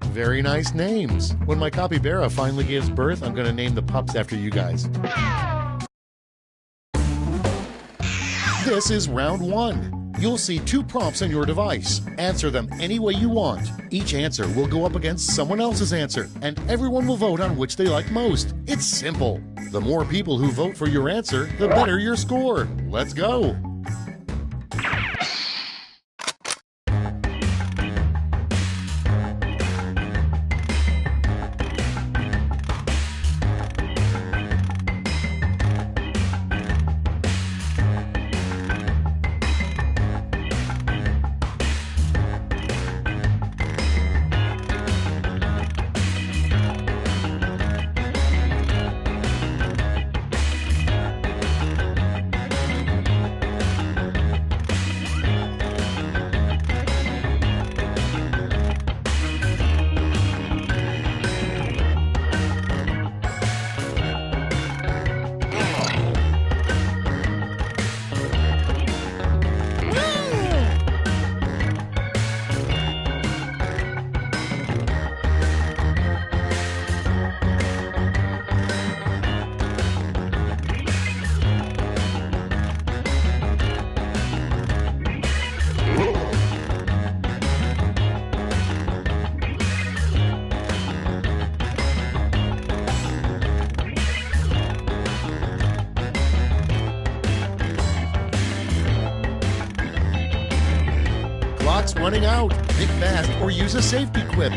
Very nice names. When my capybara finally gives birth, I'm going to name the pups after you guys. This is round one. You'll see 2 prompts on your device. Answer them any way you want. Each answer will go up against someone else's answer, and everyone will vote on which they like most. It's simple. The more people who vote for your answer, the better your score. Let's go. clock's running out. Think fast or use a safety quip.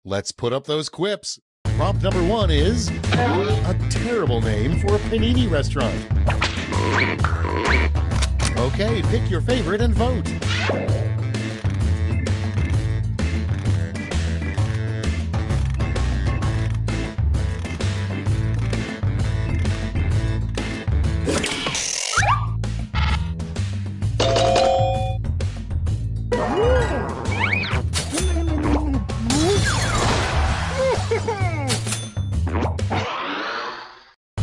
Let's put up those quips. Prompt number 1 is a terrible name for a panini restaurant. Okay, pick your favorite and vote.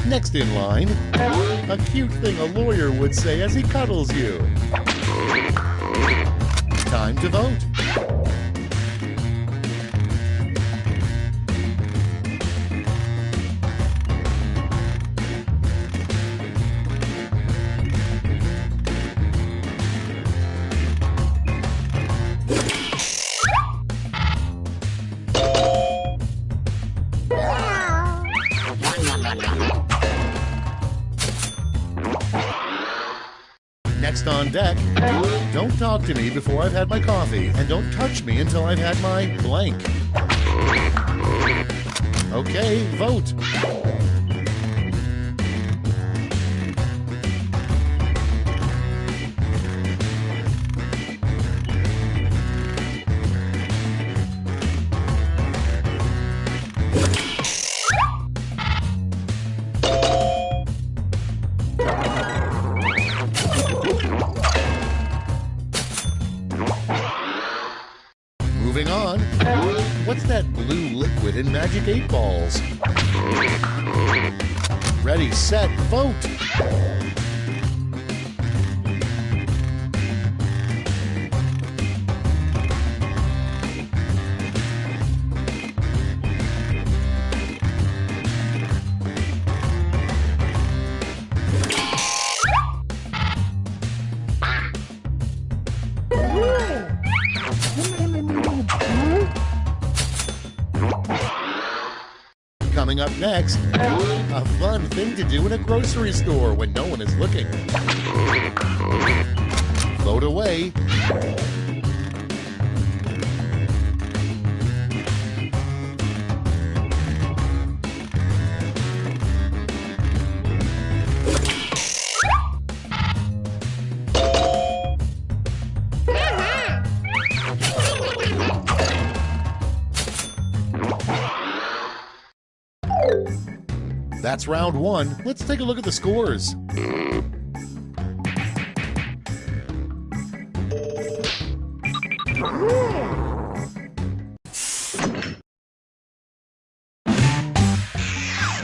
Next in line, a cute thing a lawyer would say as he cuddles you. Time to vote. Next on deck, don't talk to me before I've had my coffee, and don't touch me until I've had my blank. Okay, vote. Moving on, what's that blue liquid in Magic 8 Balls? Ready, set, vote! Coming up next, a fun thing to do in a grocery store when no one is looking. Float away. That's round 1. Let's take a look at the scores.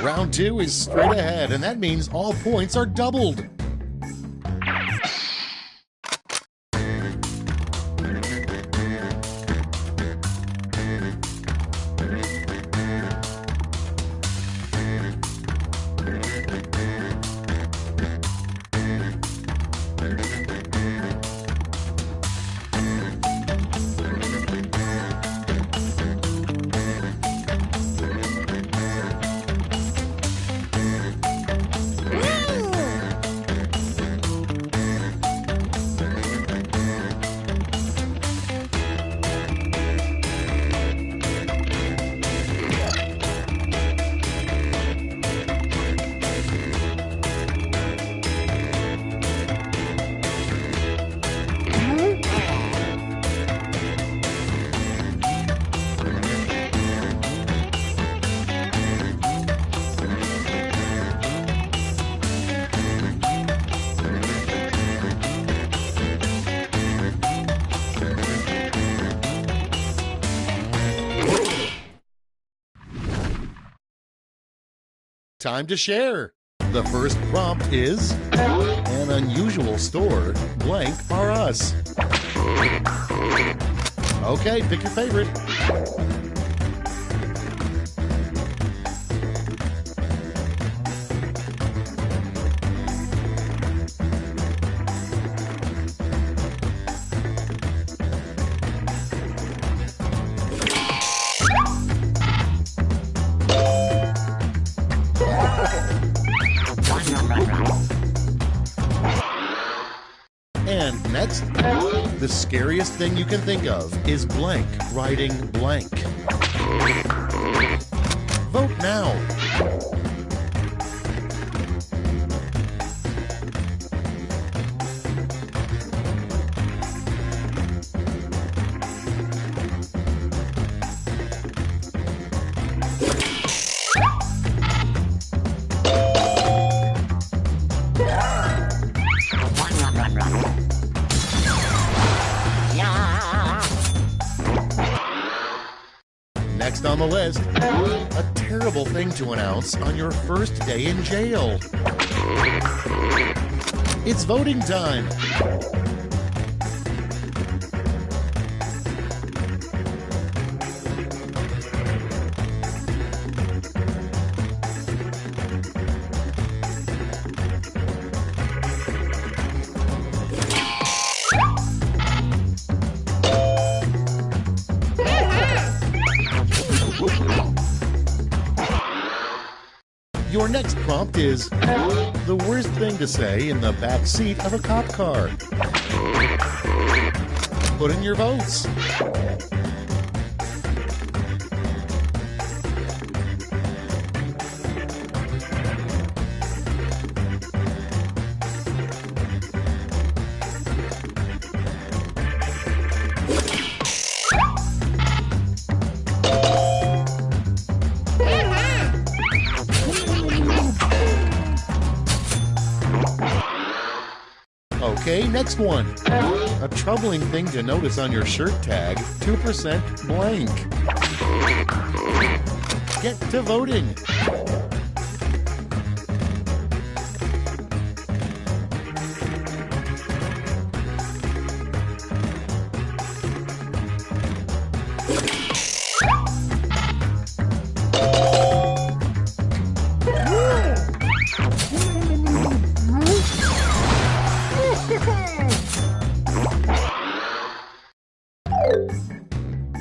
Round 2 is straight ahead, and that means all points are doubled. Time to share. The first prompt is an unusual store, blank are us. Okay, pick your favorite. Next, the scariest thing you can think of is blank riding blank. Vote now. Next on the list, a terrible thing to announce on your first day in jail. It's voting time. Your next prompt is the worst thing to say in the back seat of a cop car. Put in your votes. Okay, next one. A troubling thing to notice on your shirt tag, 2% blank. Get to voting.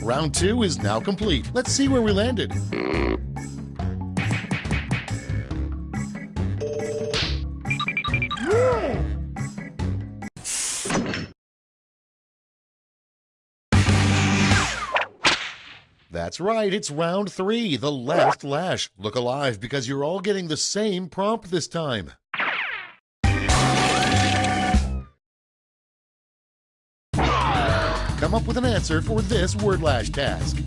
Round 2 is now complete. Let's see where we landed. That's right, it's round 3, the last lash. Look alive because you're all getting the same prompt this time. Come up with an answer for this word lash task.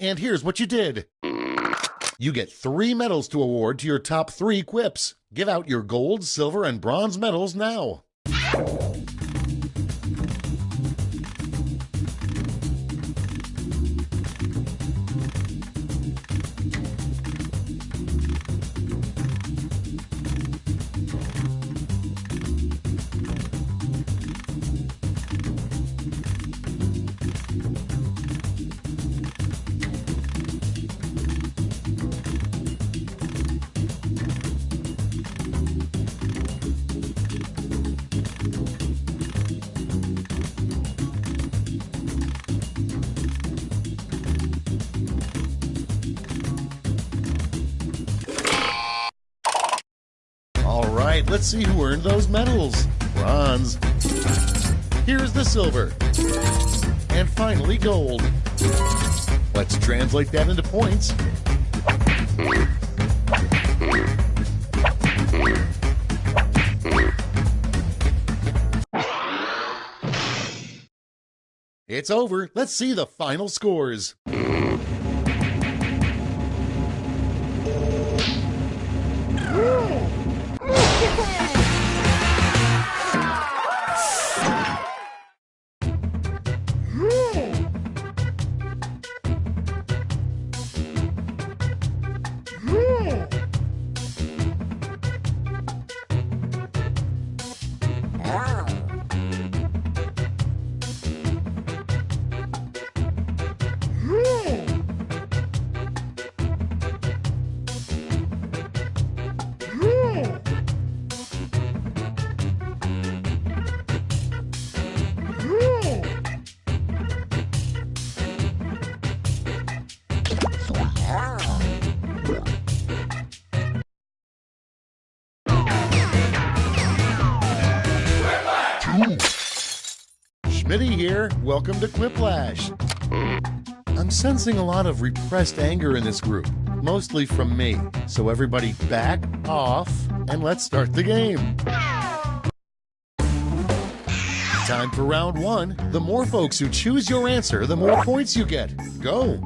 And here's what you did. You get 3 medals to award to your top 3 quips. Give out your gold, silver, and bronze medals now. Alright, let's see who earned those medals. Bronze. Here's the silver. And finally gold. Let's translate that into points. It's over. Let's see the final scores. Schmitty here. Welcome to Quiplash. I'm sensing a lot of repressed anger in this group, mostly from me. So everybody back off and let's start the game. Time for round one. The more folks who choose your answer, the more points you get. Go.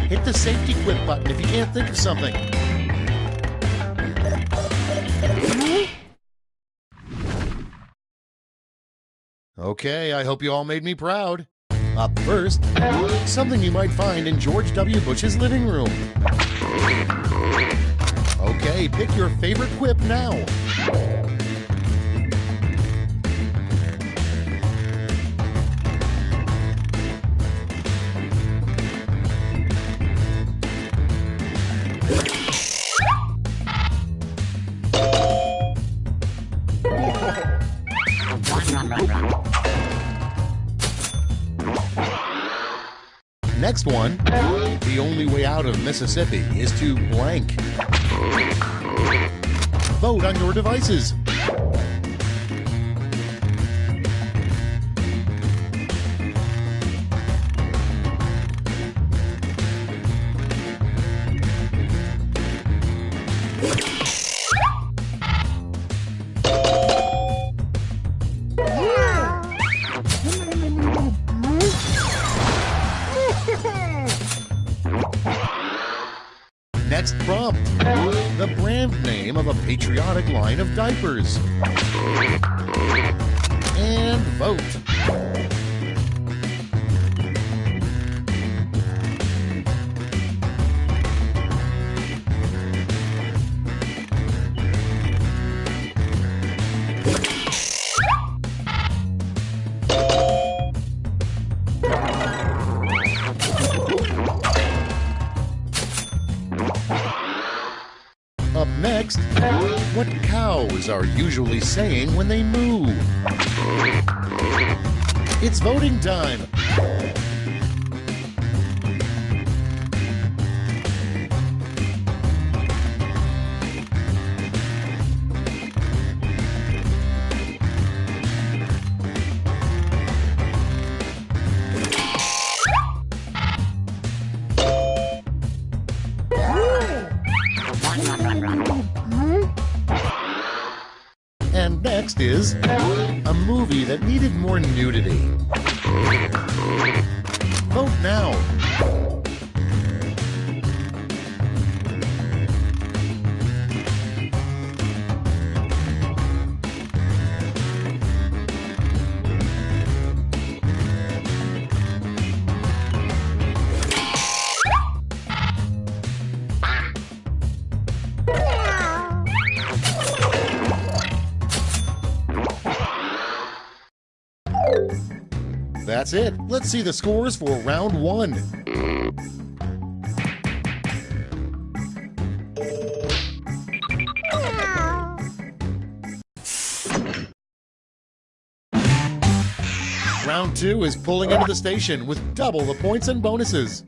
Hit the safety quit button if you can't think of something. Okay, I hope you all made me proud. Up first, something you might find in George W. Bush's living room. Okay, pick your favorite quip now. Next one, the only way out of Mississippi is to blank. Vote on your devices. Next prompt, the brand name of a patriotic line of diapers. And vote. Up next, what cows are usually saying when they moo? It's voting time. And next is A movie that needed more nudity. Vote now. That's it. Let's see the scores for round 1. Round 2 is pulling into the station with double the points and bonuses.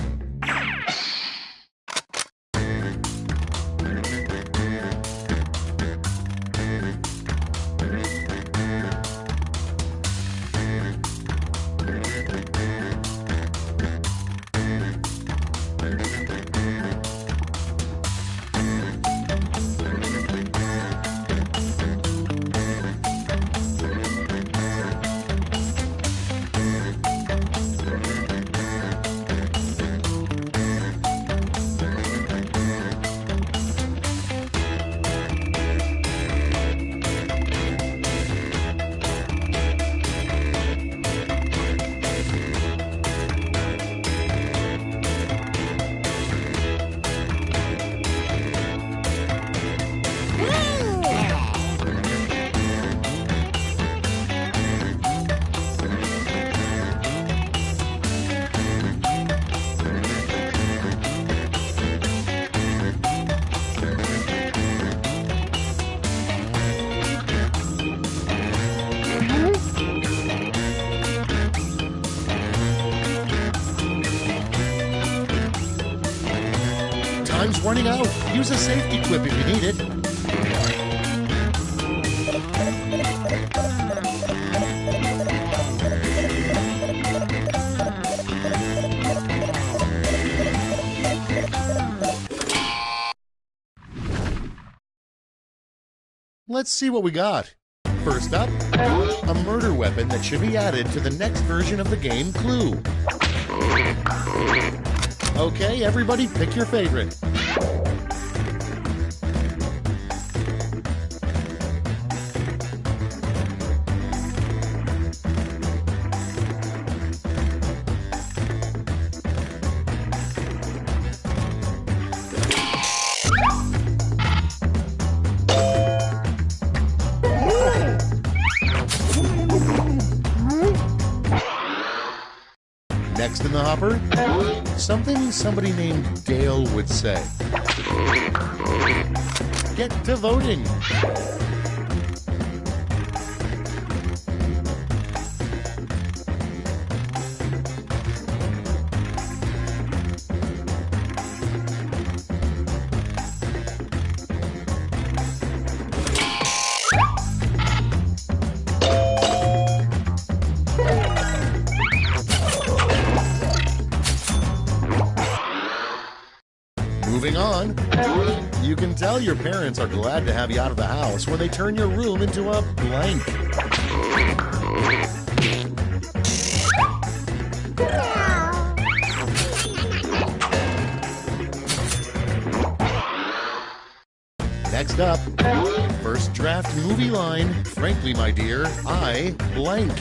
Time's running out. Use a safety quip if you need it. Let's see what we got. First up, a murder weapon that should be added to the next version of the game, Clue. Okay, everybody pick your favorite. Next in the hopper, something somebody named Dale would say. Get to voting. Moving on, you can tell your parents are glad to have you out of the house when they turn your room into a blank. Next up, first draft movie line, frankly, my dear, I blank.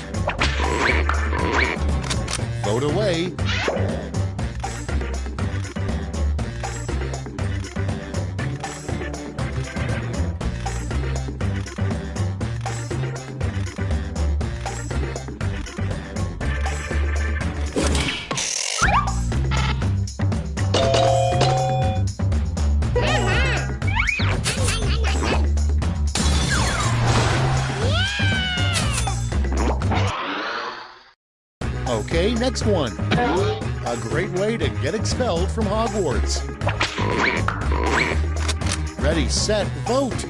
Vote away. Okay, next one. A great way to get expelled from Hogwarts. Ready, set, vote.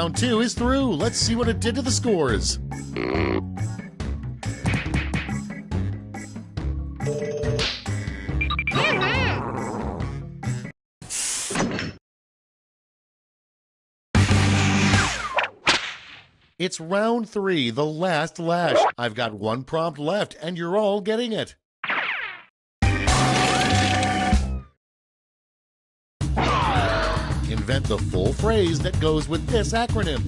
Round 2 is through. Let's see what it did to the scores. It's round 3, the last lash. I've got one prompt left, and you're all getting it. Invent the full phrase that goes with this acronym.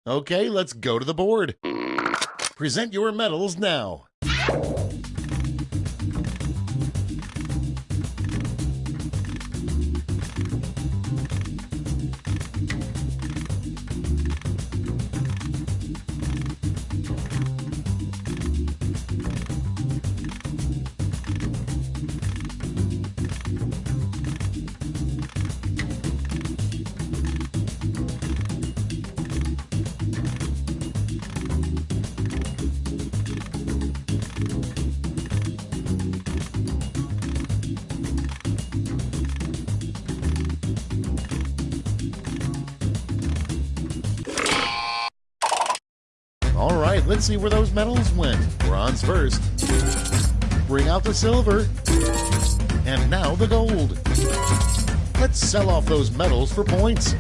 Okay, let's go to the board. Present your medals now. All right, let's see where those medals went. Bronze first. Bring out the silver. And now the gold. Let's sell off those medals for points.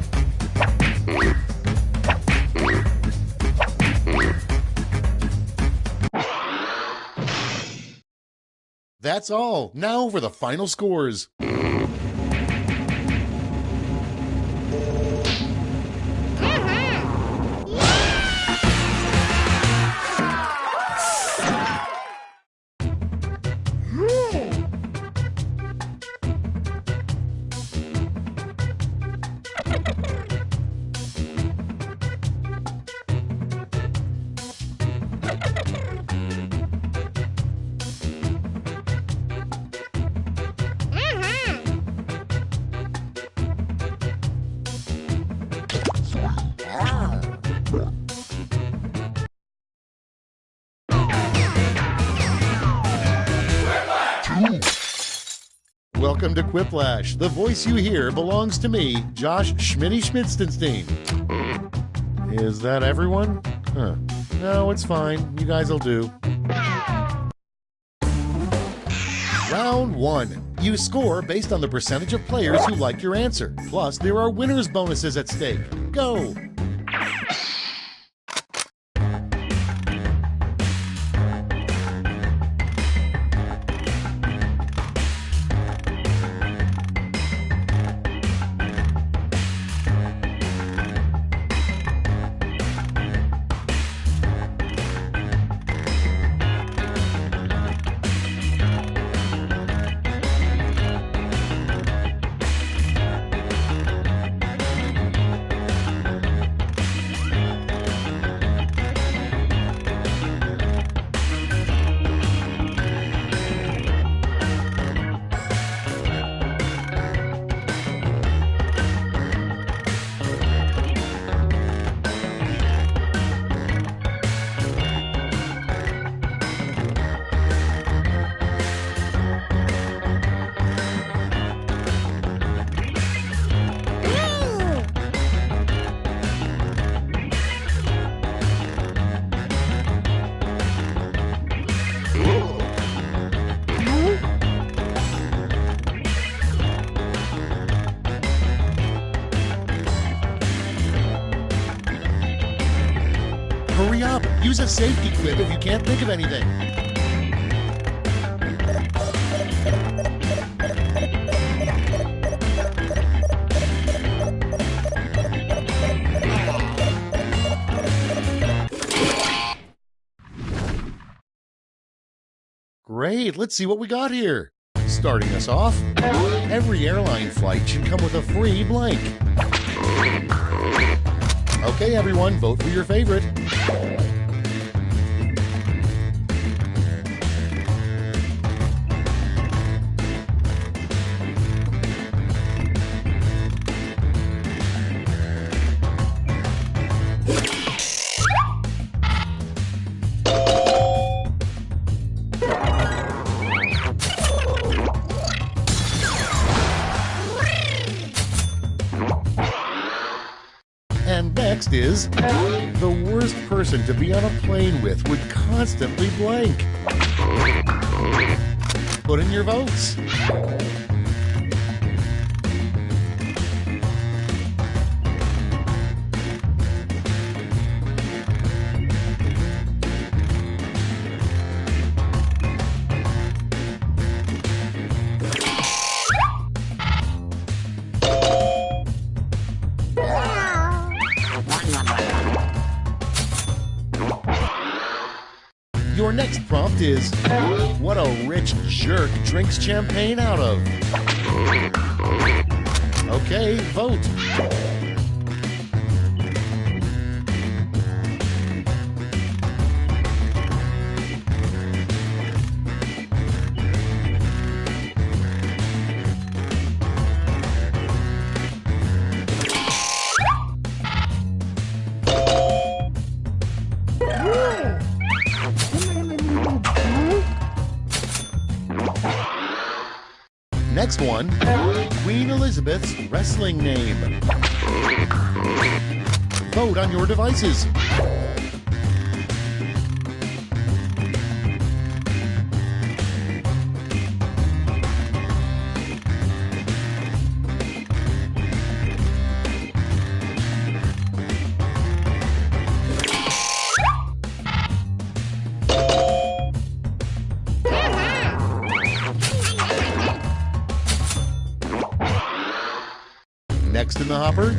That's all. Now for the final scores. Welcome to Quiplash. The voice you hear belongs to me, Josh Schmitty Schmidstenstein. Is that everyone? Huh. No, it's fine. You guys will do. Round 1. You score based on the percentage of players who like your answer. Plus, there are winners' bonuses at stake. Go! Hurry up! Use a safety quip if you can't think of anything. Great, let's see what we got here. Starting us off, every airline flight should come with a free blank. Okay, everyone, vote for your favorite. And next is, the worst person to be on a plane with would constantly blank. Put in your votes. Your next prompt is, what a rich jerk drinks champagne out of? Okay, vote. Next one, Queen Elizabeth's wrestling name. Vote on your devices. Next in the hopper,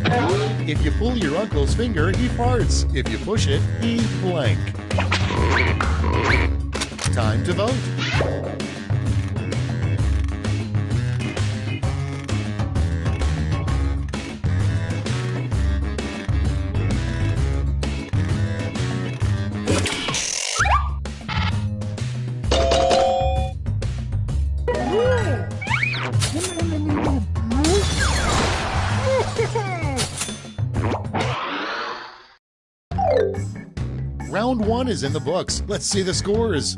if you pull your uncle's finger, he farts. If you push it, he blank. Time to vote. Round one is in the books. Let's see the scores.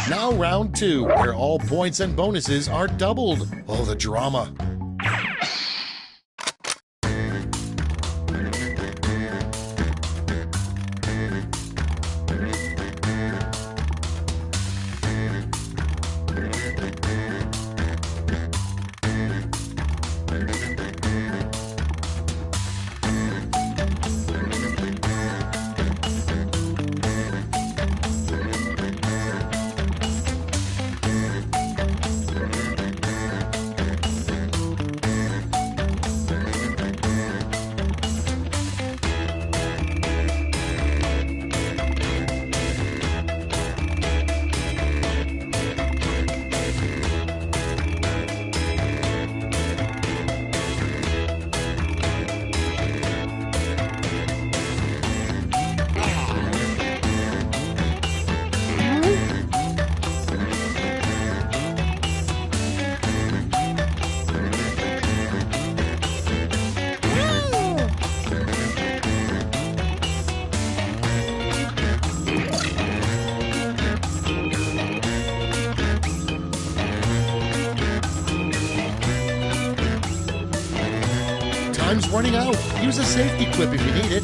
Now round two, where all points and bonuses are doubled. Oh, the drama. Time's running out. Use a safety quip if you need it.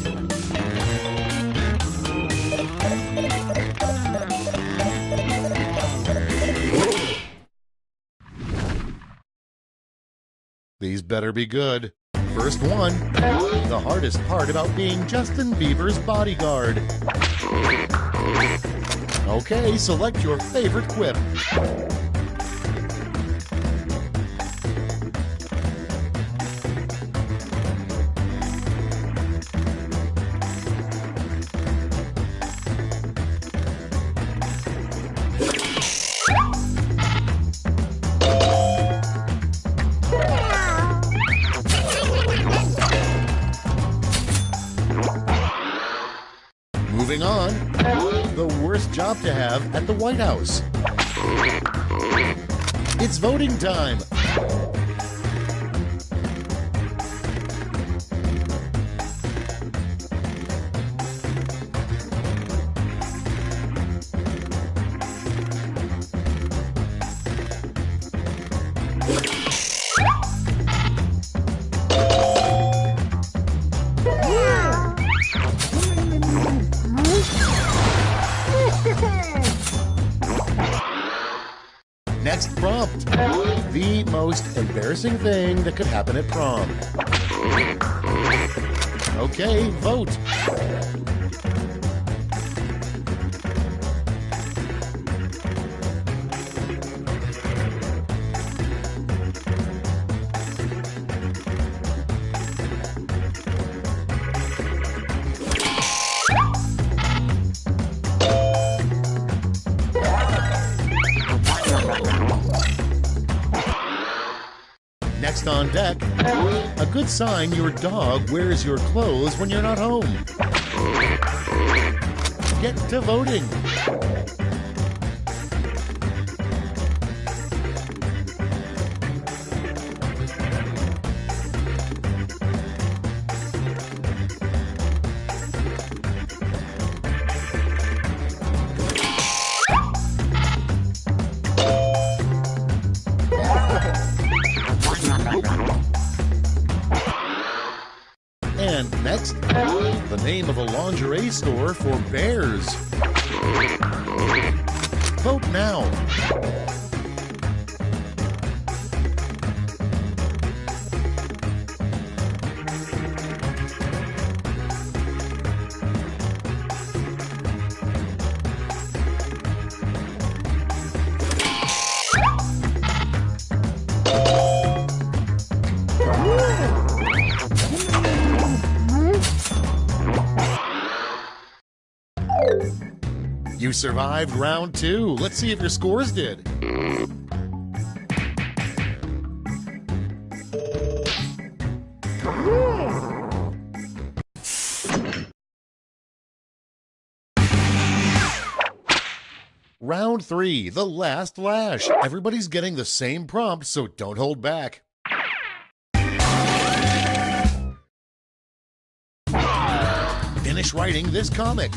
These better be good. First one, the hardest part about being Justin Bieber's bodyguard. Okay, select your favorite quip. Moving on, the worst job to have at the White House. It's voting time. Next prompt. The most embarrassing thing that could happen at prom. Okay, vote. Next on deck, a good sign your dog wears your clothes when you're not home. Get to voting. And next, the name of a lingerie store for bears. Vote now. You survived round 2. Let's see if your scores did. Round 3, the last lash. Everybody's getting the same prompt, so don't hold back. Finish writing this comic.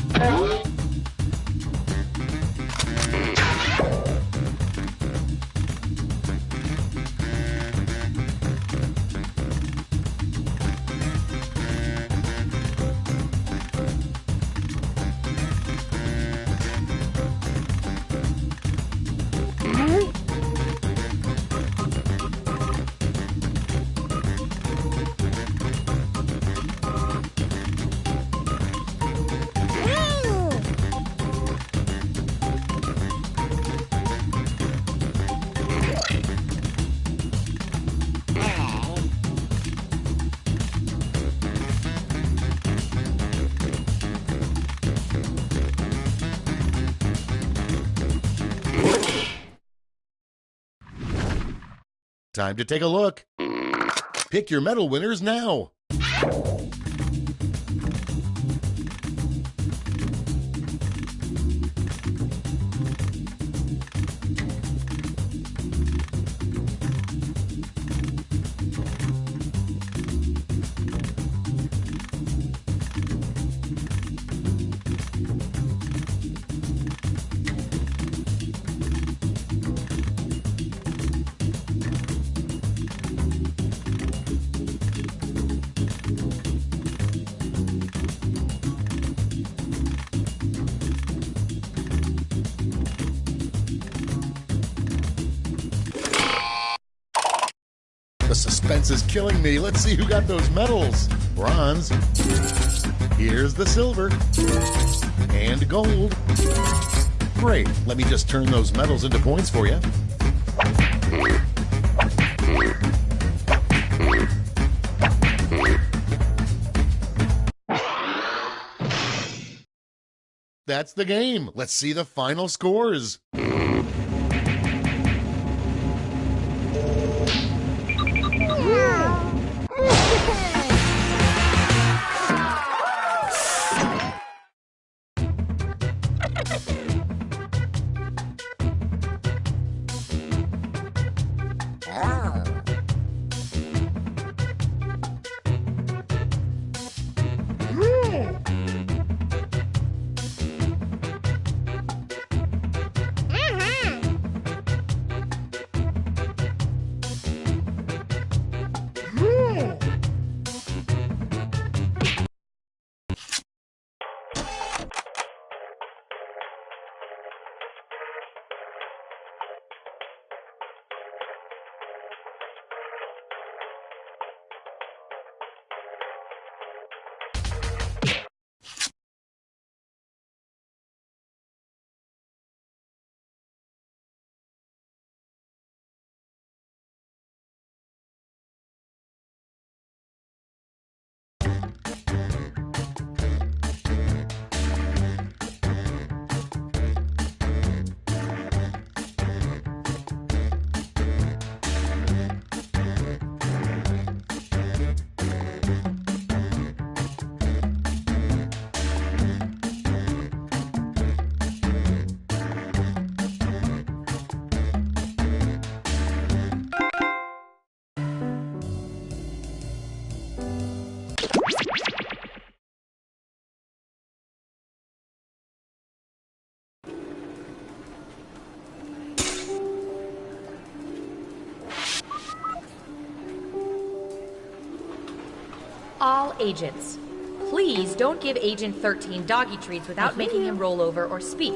Time to take a look. Pick your medal winners now. The suspense is killing me. Let's see who got those medals. Bronze. Here's the silver. And gold. Great. Let me just turn those medals into points for you. That's the game. Let's see the final scores. All agents, please don't give Agent 13 doggy treats without making him roll over or speak.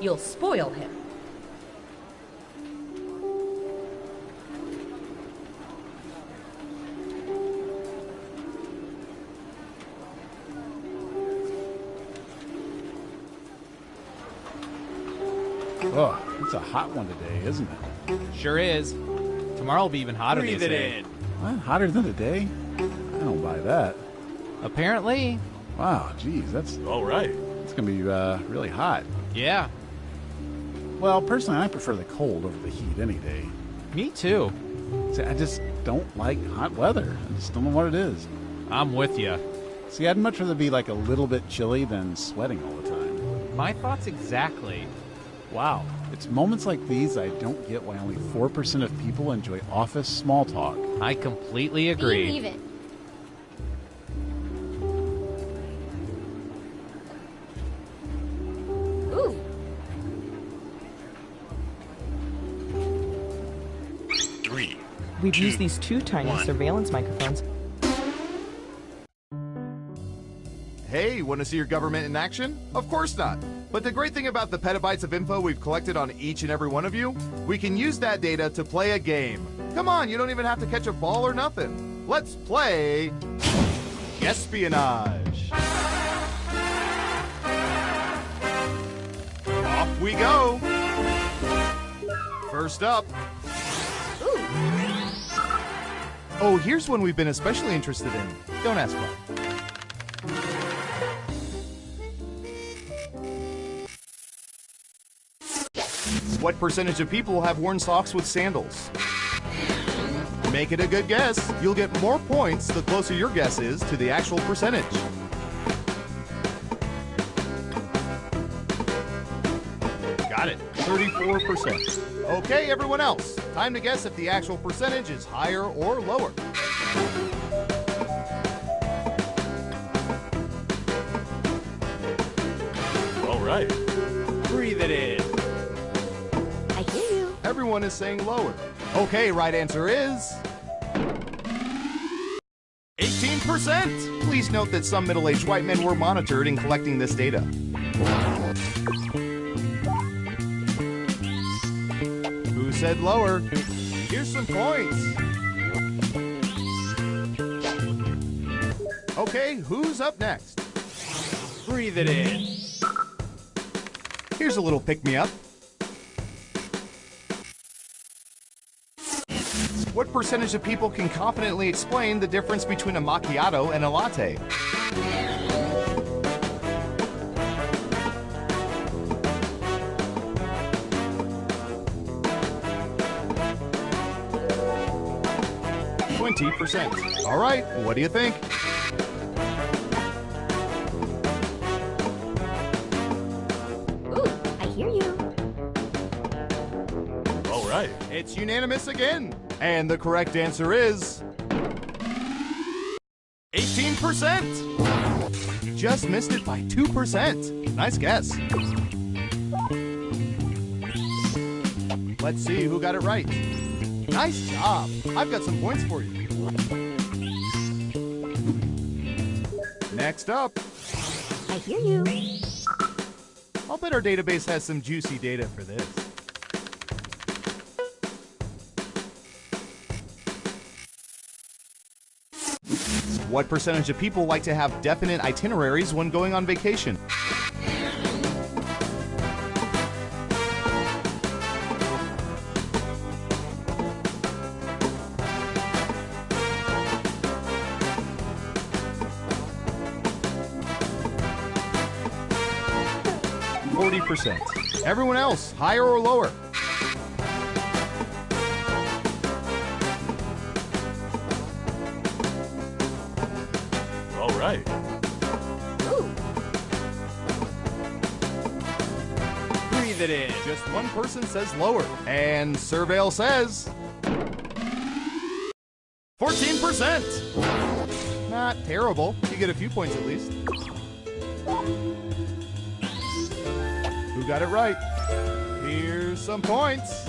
You'll spoil him. Oh, it's a hot one today, isn't it? Sure is. Tomorrow will be even hotter. Breathe it in. What? Hotter than today? I don't buy that. Apparently. Wow, geez, that's all right. It's gonna be really hot. Yeah. Well, personally, I prefer the cold over the heat any day. Me too. See, I just don't like hot weather. I just don't know what it is. I'm with you. See, I'd much rather be like a little bit chilly than sweating all the time. My thoughts exactly. Wow. It's moments like these I don't get why only 4% of people enjoy office small talk. I completely agree. Leave it. Ooh. Three. We've used these two tiny surveillance microphones. Hey, want to see your government in action? Of course not. But the great thing about the petabytes of info we've collected on each and every one of you, we can use that data to play a game. Come on, you don't even have to catch a ball or nothing. Let's play espionage. Off we go. First up. Oh, here's one we've been especially interested in. Don't ask why. What percentage of people have worn socks with sandals? Make it a good guess. You'll get more points the closer your guess is to the actual percentage. Got it. 34%. Okay, everyone else. Time to guess if the actual percentage is higher or lower. All right. Breathe it in. I hear you. Everyone is saying lower. Okay, right answer is 18%. Please note that some middle-aged white men were monitored in collecting this data. Who said lower? Here's some points. Okay, who's up next? Breathe it in. Here's a little pick-me-up. What percentage of people can confidently explain the difference between a macchiato and a latte? %. All right, what do you think? Ooh, I hear you. All right. It's unanimous again. And the correct answer is 18%. Just missed it by 2%. Nice guess. Let's see who got it right. Nice job. I've got some points for you. Next up. I hear you. I'll bet our database has some juicy data for this. What percentage of people like to have definite itineraries when going on vacation? %. Everyone else, higher or lower? All right. Ooh. Breathe it in. Just one person says lower. And Surveil says 14%. Not terrible. You get a few points at least. Who got it right? Here's some points.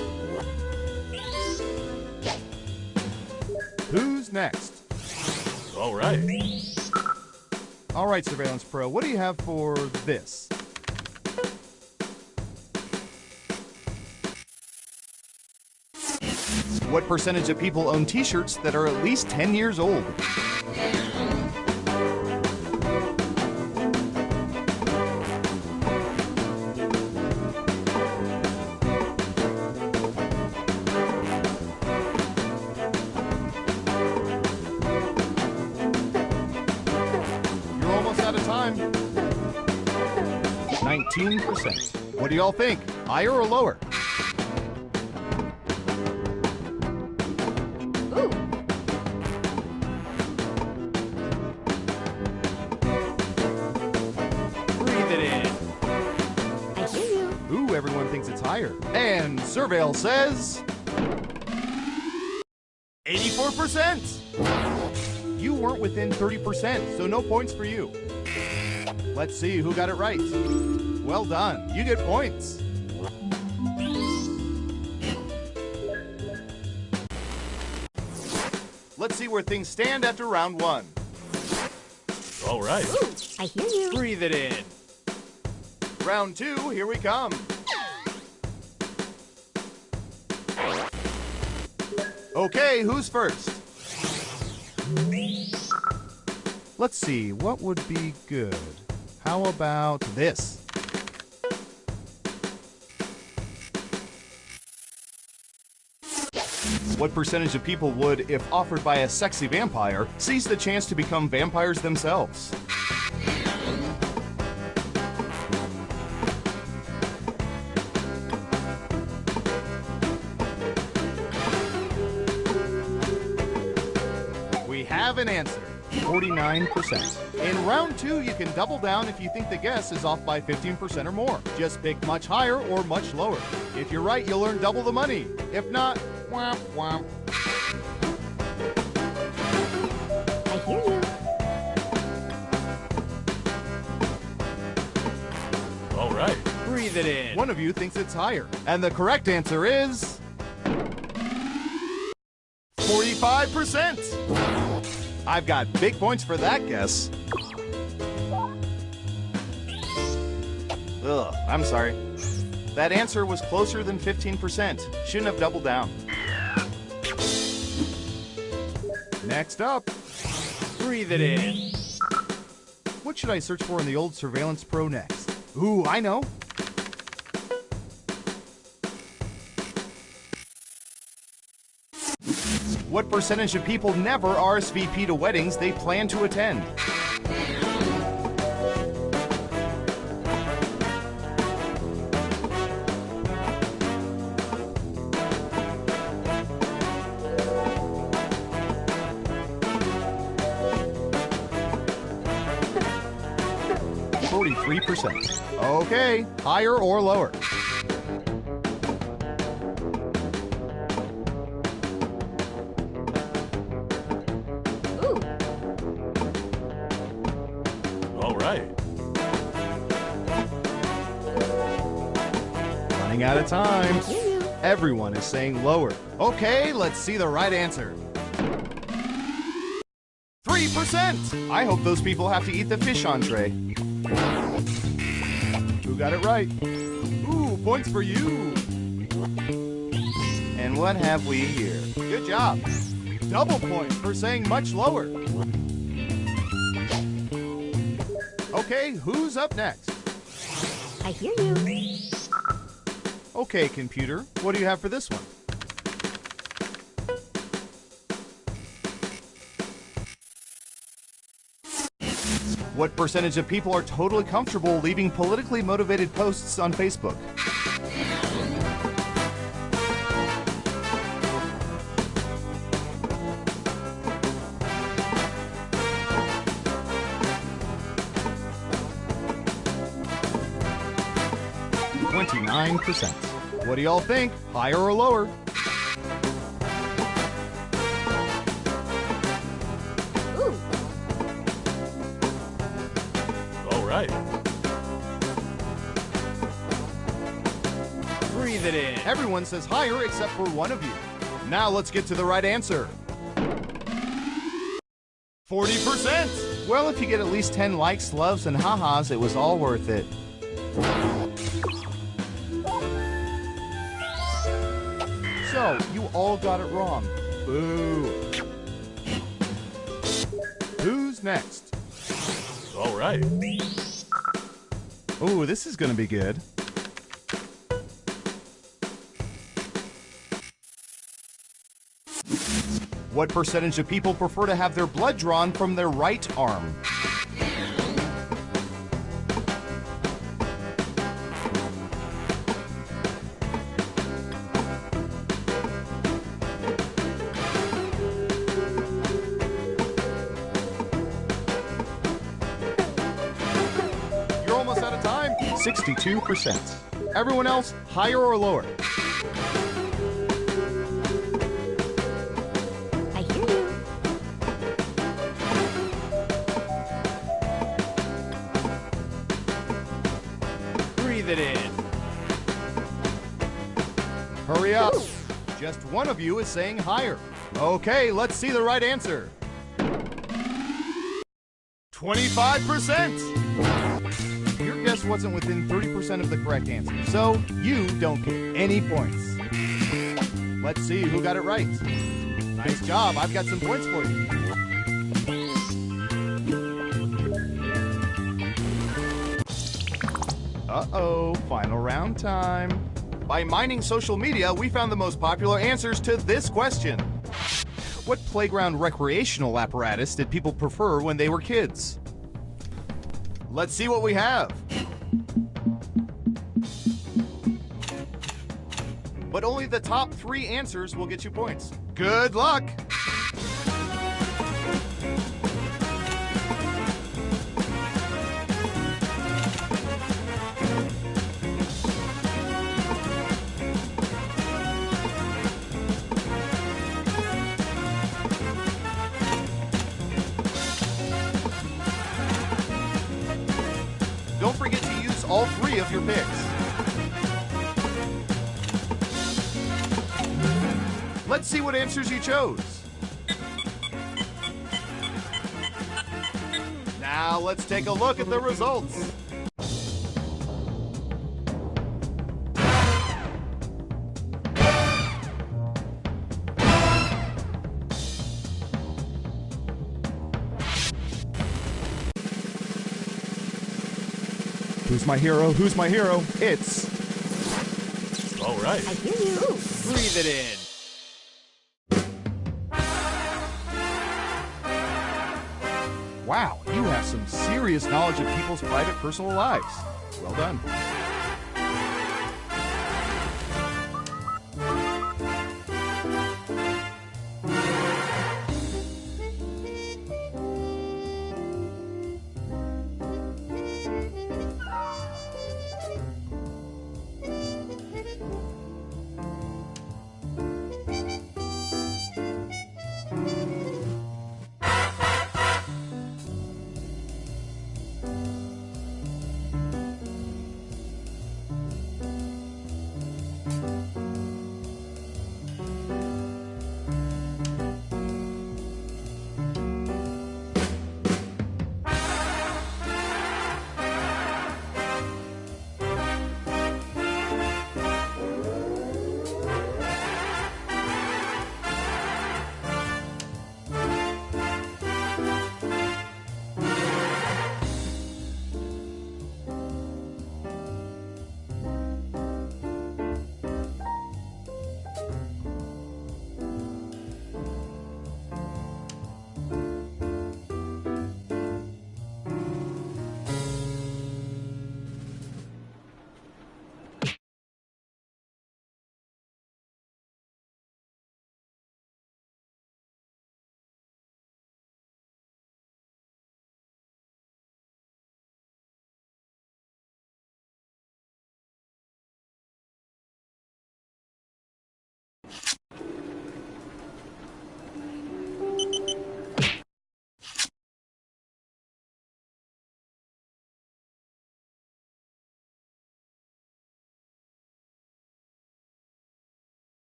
Who's next? All right. All right, Surveillance Pro, what do you have for this? What percentage of people own t-shirts that are at least 10 years old? You're almost out of time. 19%. What do y'all think? Higher or lower? Ooh. Breathe it in. I hear you. Ooh, everyone thinks it's higher. And Surveil says 84%. You weren't within 30%, so no points for you. Let's see who got it right. Well done. You get points. Let's see where things stand after round one. All right. Ooh, I hear you. Breathe it in. Round two, here we come. Okay, who's first? Let's see, what would be good? How about this? What percentage of people would, if offered by a sexy vampire, seize the chance to become vampires themselves? We have an answer. 49%. In round two, you can double down if you think the guess is off by 15% or more. Just pick much higher or much lower. If you're right, you'll earn double the money. If not, womp womp. I hear you. All right. Breathe it in. One of you thinks it's higher. And the correct answer is 45%. I've got big points for that guess. Ugh, I'm sorry. That answer was closer than 15%. Shouldn't have doubled down. Next up. Breathe it in. What should I search for in the old Surveillance Pro next? Ooh, I know. What percentage of people never RSVP to weddings they plan to attend? Okay, higher or lower? Ooh. All right. Running out of time. Everyone is saying lower. Okay, let's see the right answer. 3%! I hope those people have to eat the fish entree. Who got it right? Ooh, points for you! And what have we here? Good job! Double point for saying much lower. Okay, who's up next? I hear you. Okay, computer, what do you have for this one? What percentage of people are totally comfortable leaving politically motivated posts on Facebook? %. What do y'all think? Higher or lower? Right. Breathe it in. Everyone says higher except for one of you. Now let's get to the right answer. 40%! Well, if you get at least 10 likes, loves, and ha-has, it was all worth it. So, you all got it wrong. Boo. Who's next? All right. Ooh, this is gonna be good. What percentage of people prefer to have their blood drawn from their right arm? You're almost out of time. 62%. Everyone else, higher or lower? Breathe it in. Hurry up. Just one of you is saying higher. Okay, let's see the right answer. 25%! Your guess wasn't within 30% of the correct answer, so you don't get any points. Let's see who got it right. Nice job, I've got some points for you. Uh-oh, final round time. By mining social media, we found the most popular answers to this question. What playground recreational apparatus did people prefer when they were kids? Let's see what we have. But only the top 3 answers will get you points. Good luck! Don't forget to use all 3 of your picks. Let's see what answers you chose. Now let's take a look at the results. Who's my hero? Who's my hero? It's... All right. I hear you. Ooh. Breathe it in. Wow, you have some serious knowledge of people's private personal lives. Well done.